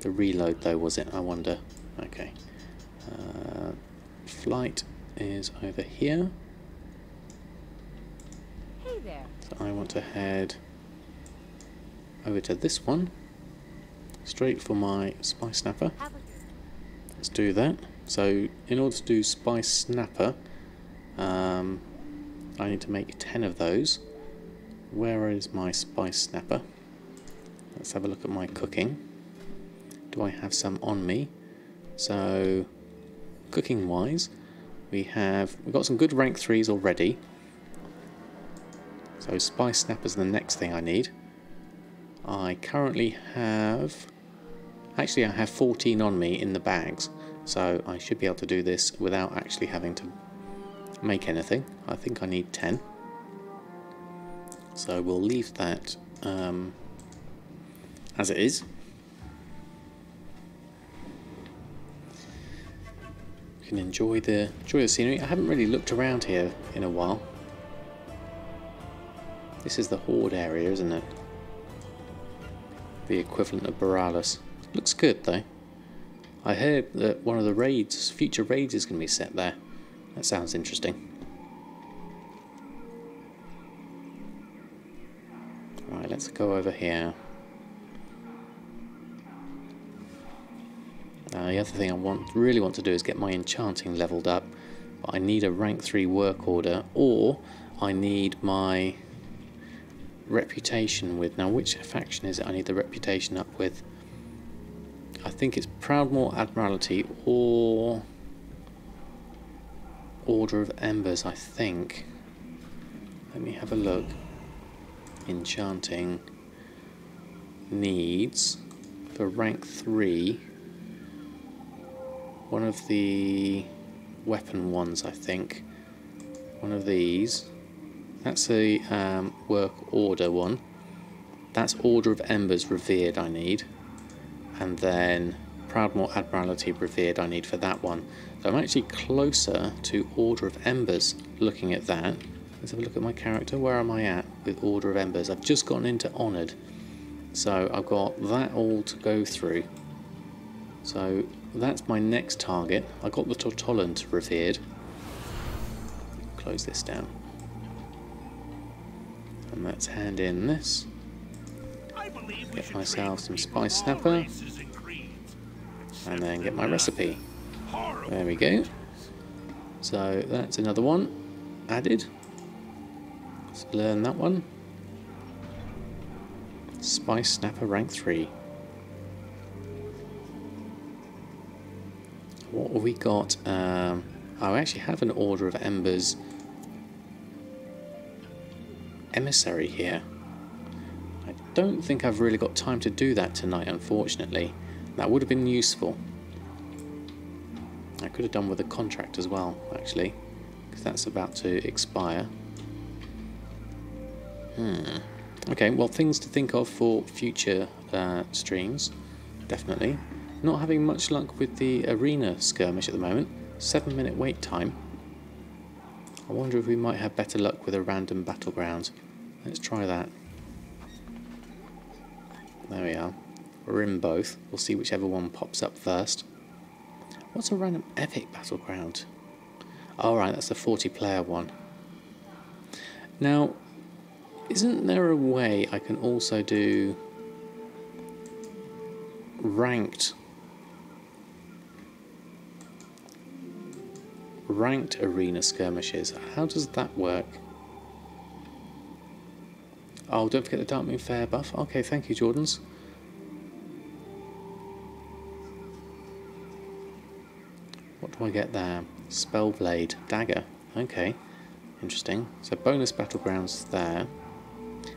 reload though, was it? I wonder. Okay. Flight is over here. Hey there. So I want to head over to this one. Straight for my Spice Snapper. Let's do that. So in order to do Spice Snapper, I need to make 10 of those. Where is my Spice Snapper? Let's have a look at my cooking. Do I have some on me? So cooking wise, we've got some good rank 3s already. So Spice Snapper's the next thing I need. I currently have... Actually, I have 14 on me in the bags. So I should be able to do this without actually having to make anything. I think I need 10. So we'll leave that as it is. You can enjoy the scenery. I haven't really looked around here in a while. This is the Horde area, isn't it? The equivalent of Borealis. Looks good though. I heard that one of the raids, future raids, is going to be set there. That sounds interesting. Right, let's go over here. The other thing I really want to do is get my enchanting leveled up. But I need a rank 3 work order, or I need my reputation with... Now, which faction is it I need the reputation up with? I think it's Proudmoore Admiralty or Order of Embers, I think. Let me have a look. Enchanting needs, for rank 3, one of the weapon ones, I think. One of these. That's a work order one. That's Order of Embers Revered I need. And then Proudmoore Admiralty Revered I need for that one. So I'm actually closer to Order of Embers looking at that. Let's have a look at my character. Where am I at with Order of Embers? I've just gotten into Honoured. So I've got that all to go through. So that's my next target. I got the Tortollant Revered. Close this down. And let's hand in this. Get myself some Spice Snapper. And then get my recipe. There we go. So that's another one added. Let's learn that one. Spice Snapper rank 3. What have we got? I actually have an Order of Embers emissary here. I don't think I've really got time to do that tonight, unfortunately. That would have been useful. I could have done with a contract as well, actually, because that's about to expire. Okay, well, things to think of for future streams, definitely. Not having much luck with the arena skirmish at the moment. 7-minute wait time. I wonder if we might have better luck with a random battleground. Let's try that. There we are. We're in both. We'll see whichever one pops up first. What's a random epic battleground? Oh, right, that's the 40-player one. Now, isn't there a way I can also do ranked arena skirmishes? How does that work? Oh, don't forget the Dark Moon Fair buff. Okay, thank you, Jordans. What do I get there? Spellblade, dagger. Okay, interesting. So bonus battlegrounds there.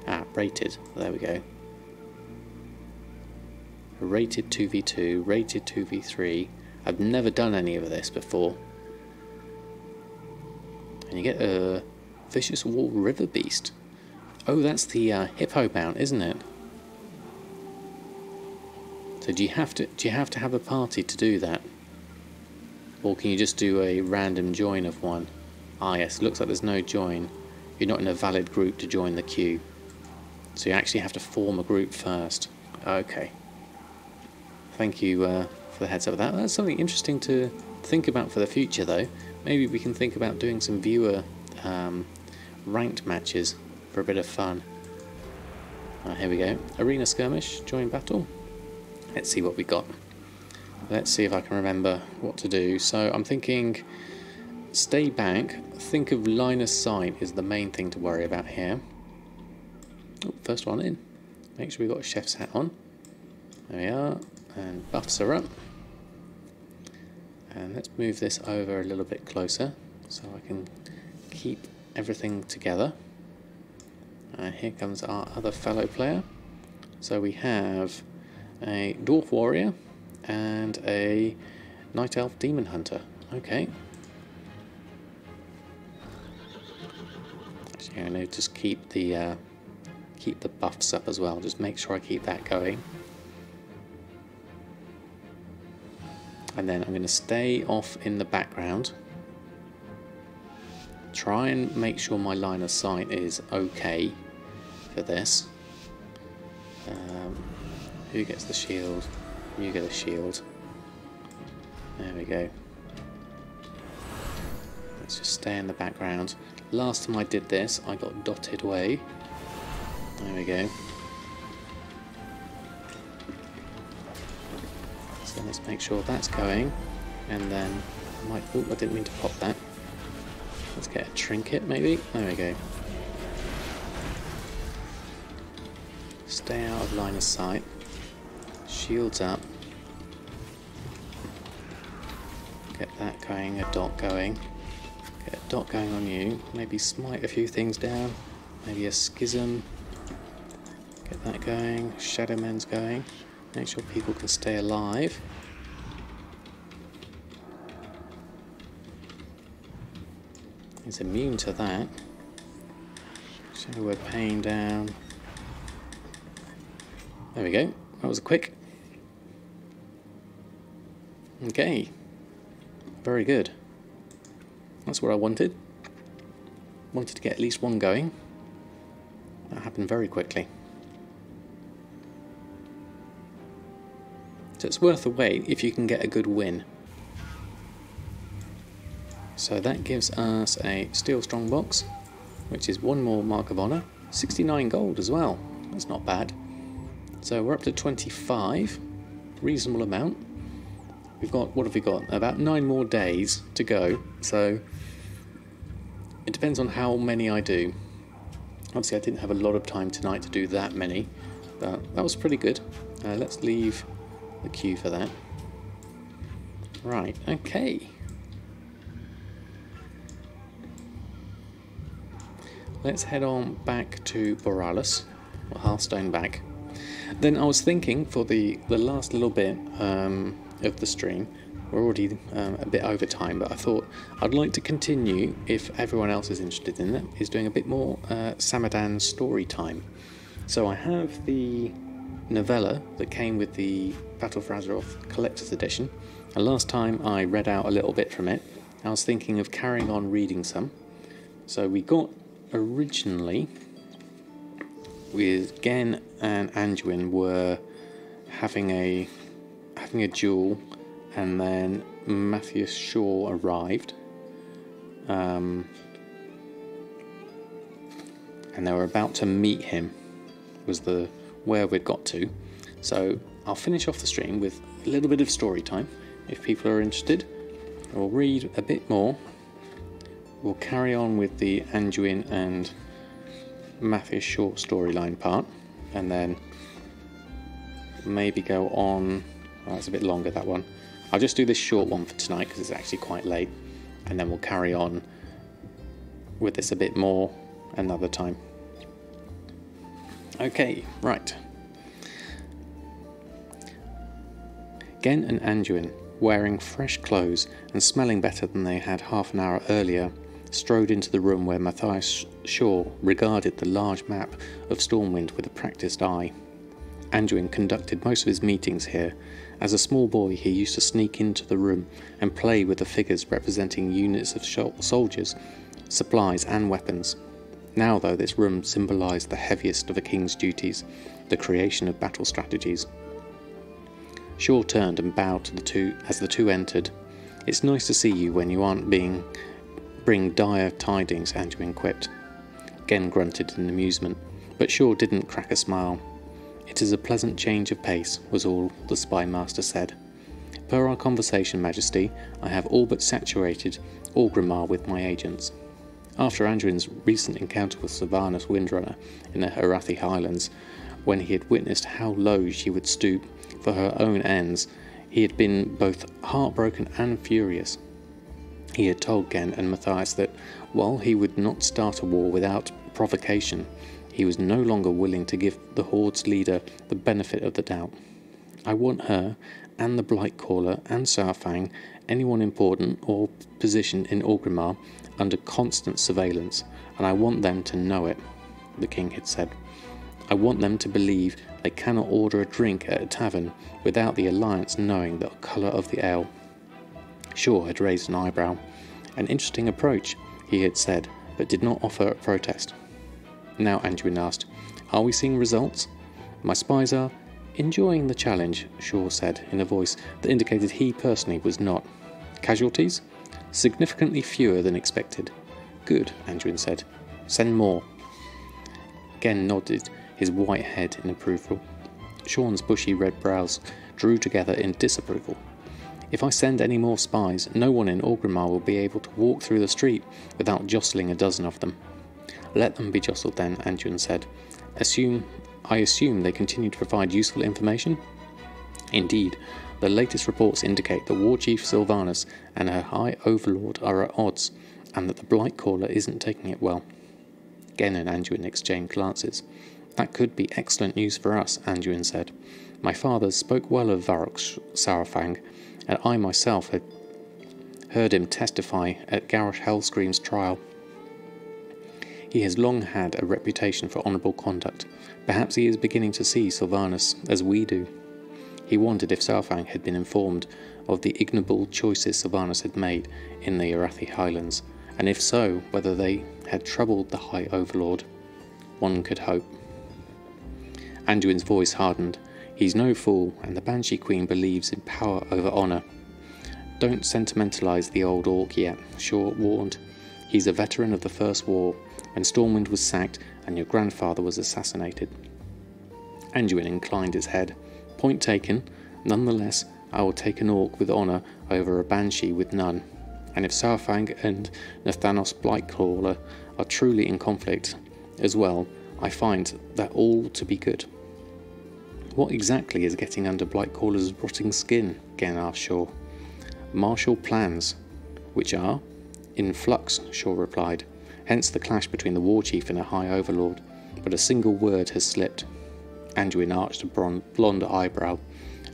Ah, rated. There we go. Rated 2v2, rated 2v3. I've never done any of this before. And you get a Vicious Wall River Beast. Oh, that's the hippo mount, isn't it? So do you have to have a party to do that? Or can you just do a random join of one? Ah yes, looks like there's no join. You're not in a valid group to join the queue. So you actually have to form a group first. Okay. Thank you for the heads up of that. That's something interesting to think about for the future though. Maybe we can think about doing some viewer ranked matches for a bit of fun. Here we go. Arena skirmish, join battle. Let's see what we got. Let's see if I can remember what to do. So I'm thinking stay back. Think of line of sight is the main thing to worry about here. Oh, first one in. Make sure we've got a chef's hat on. There we are. And buffs are up. And let's move this over a little bit closer so I can keep everything together. And here comes our other fellow player. So we have a Dwarf Warrior and a Night Elf Demon Hunter. Okay. Actually, I'm going to just keep the buffs up as well. Just make sure I keep that going. And then I'm going to stay off in the background. Try and make sure my line of sight is okay for this. Who gets the shield? You get a shield. There we go. Let's just stay in the background. Last time I did this, I got dotted away. There we go. So let's make sure that's going. And then I might... Oh, I didn't mean to pop that. Let's get a trinket maybe. There we go. Stay out of line of sight. Shields up. Get that going, a dot going. Get a dot going on you. Maybe smite a few things down. Maybe a schism. Get that going. Shadow Men's going. Make sure people can stay alive. He's immune to that. Shadow Word Pain down. There we go. That was quick. Okay. Very good. That's what I wanted. Wanted to get at least one going. That happened very quickly. So it's worth the wait if you can get a good win. So that gives us a Steel Strongbox, which is one more Mark of Honor. 69 gold as well. That's not bad. So we're up to 25. Reasonable amount. we've got, what have we got? About 9 more days to go, so it depends on how many I do. Obviously I didn't have a lot of time tonight to do that many, but that was pretty good. Let's leave the queue for that. Right, okay. Let's head on back to Borealis, or Hearthstone back. Then I was thinking for the last little bit of the stream, we're already a bit over time, but I thought I'd like to continue, if everyone else is interested in it, is doing a bit more Samadan Storytime. So I have the novella that came with the Battle for Azeroth Collector's Edition, and last time I read out a little bit from it. I was thinking of carrying on reading some. So we got originally with Gen and Anduin were having a duel, and then Matthias Shaw arrived, and they were about to meet him, was the where we'd got to. So I'll finish off the stream with a little bit of story time if people are interested. We'll read a bit more. We'll carry on with the Anduin and Matthias Shaw storyline part, and then maybe go on. Oh, that's a bit longer, that one. I'll just do this short one for tonight because it's actually quite late, and then we'll carry on with this a bit more another time. Okay, right. Gen and Anduin, wearing fresh clothes and smelling better than they had half an hour earlier, strode into the room where Matthias Shaw regarded the large map of Stormwind with a practiced eye. Anduin conducted most of his meetings here. As a small boy, he used to sneak into the room and play with the figures representing units of soldiers, supplies and weapons. Now, though, this room symbolised the heaviest of a king's duties, the creation of battle strategies. Shaw turned and bowed to the two as the two entered. "It's nice to see you when you aren't bring dire tidings," Anduin quipped. Gen grunted in amusement, but Shaw didn't crack a smile. "It is a pleasant change of pace," was all the spy master said. "Per our conversation, Majesty, I have all but saturated Orgrimmar with my agents." After Anduin's recent encounter with Sylvanas Windrunner in the Arathi Highlands, when he had witnessed how low she would stoop for her own ends, he had been both heartbroken and furious. He had told Gen and Matthias that, while he would not start a war without provocation, he was no longer willing to give the Horde's leader the benefit of the doubt. "I want her, and the Blightcaller, and Saurfang, anyone important or position in Orgrimmar, under constant surveillance, and I want them to know it," the king had said. "I want them to believe they cannot order a drink at a tavern without the Alliance knowing the colour of the ale." Shaw had raised an eyebrow. "An interesting approach," he had said, but did not offer a protest. Now Anduin asked, "Are we seeing results?" "My spies are enjoying the challenge," Shaw said in a voice that indicated he personally was not. "Casualties?" "Significantly fewer than expected." "Good," Anduin said. "Send more." Gen nodded his white head in approval. Sean's bushy red brows drew together in disapproval. "If I send any more spies, no one in Orgrimmar will be able to walk through the street without jostling a dozen of them." "Let them be jostled then," Anduin said. I assume they continue to provide useful information?" "Indeed. The latest reports indicate that War Chief Sylvanas and her High Overlord are at odds, and that the Blightcaller isn't taking it well." Gen and Anduin exchanged glances. "That could be excellent news for us," Anduin said. "My father spoke well of Varrock's Saurfang, and I myself had heard him testify at Garrosh Hellscream's trial. He has long had a reputation for honourable conduct. Perhaps he is beginning to see Sylvanas as we do." He wondered if Saurfang had been informed of the ignoble choices Sylvanas had made in the Arathi Highlands, and if so, whether they had troubled the High Overlord. One could hope. Anduin's voice hardened. "He's no fool, and the Banshee Queen believes in power over honour." "Don't sentimentalise the old orc yet," Shaw warned. "He's a veteran of the First War, when Stormwind was sacked and your grandfather was assassinated." Anduin inclined his head. "Point taken. Nonetheless, I will take an orc with honour over a banshee with none. And if Saurfang and Nathanos Blightcrawler are truly in conflict as well, I find that all to be good. What exactly is getting under Blightcrawler's rotting skin? Again asked Shaw. Martial plans, which are in flux, Shaw replied. Hence the clash between the war chief and a high overlord. But a single word has slipped. Anduin arched a blonde eyebrow.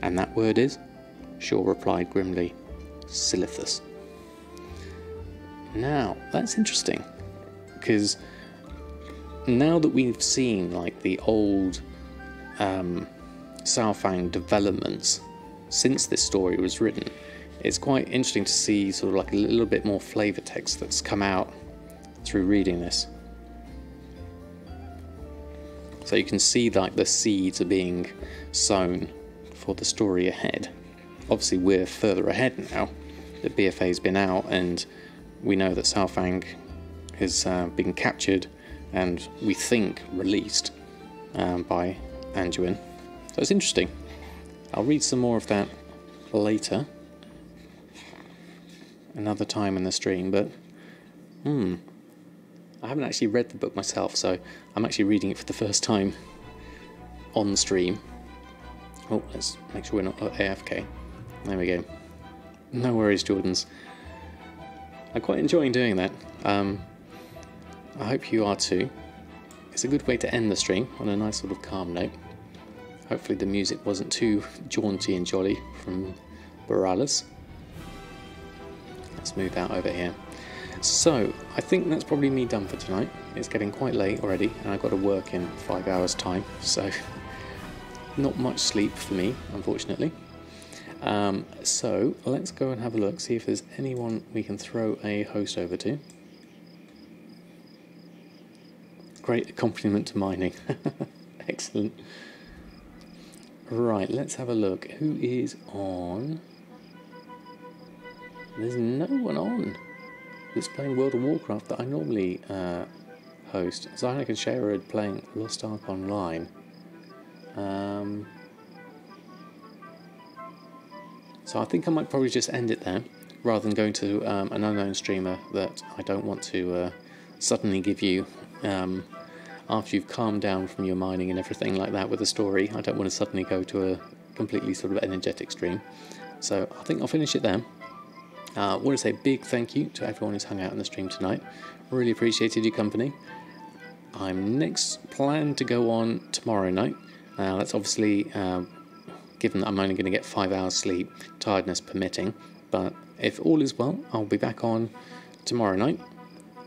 And that word is? Shaw replied grimly. Silithus. Now, that's interesting, because now that we've seen like the old Saurfang developments since this story was written, it's quite interesting to see sort of like a little bit more flavour text that's come out through reading this. So you can see like the seeds are being sown for the story ahead. Obviously we're further ahead now. The BFA's been out and we know that Saurfang has been captured and we think released by Anduin. So it's interesting. I'll read some more of that later, another time in the stream, but I haven't actually read the book myself, so I'm actually reading it for the first time on the stream. Oh, let's make sure we're not AFK. There we go. No worries, Jordans. I'm quite enjoying doing that. I hope you are too. It's a good way to end the stream on a nice sort of calm note. Hopefully the music wasn't too jaunty and jolly from Borealis. Let's move out over here. So, I think that's probably me done for tonight. It's getting quite late already and I've got to work in 5 hours time, so not much sleep for me, unfortunately. So let's go and have a look, see if there's anyone we can throw a host over to. Great accompaniment to mining. Excellent. Right, let's have a look. Who is on? There's no one on that's playing World of Warcraft that I normally host. Zynek and Shara are playing Lost Ark Online. So I think I might probably just end it there, rather than going to an unknown streamer that I don't want to suddenly give you, after you've calmed down from your mining and everything like that with the story. I don't want to suddenly go to a completely sort of energetic stream. So I think I'll finish it there. I want to say a big thank you to everyone who's hung out in the stream tonight. Really appreciated your company. I'm next planned to go on tomorrow night. That's obviously, given that I'm only going to get 5 hours sleep, tiredness permitting, but if all is well, I'll be back on tomorrow night.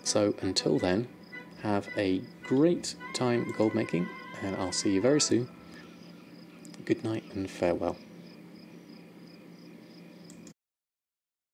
So until then, have a great time gold making, and I'll see you very soon. Good night and farewell.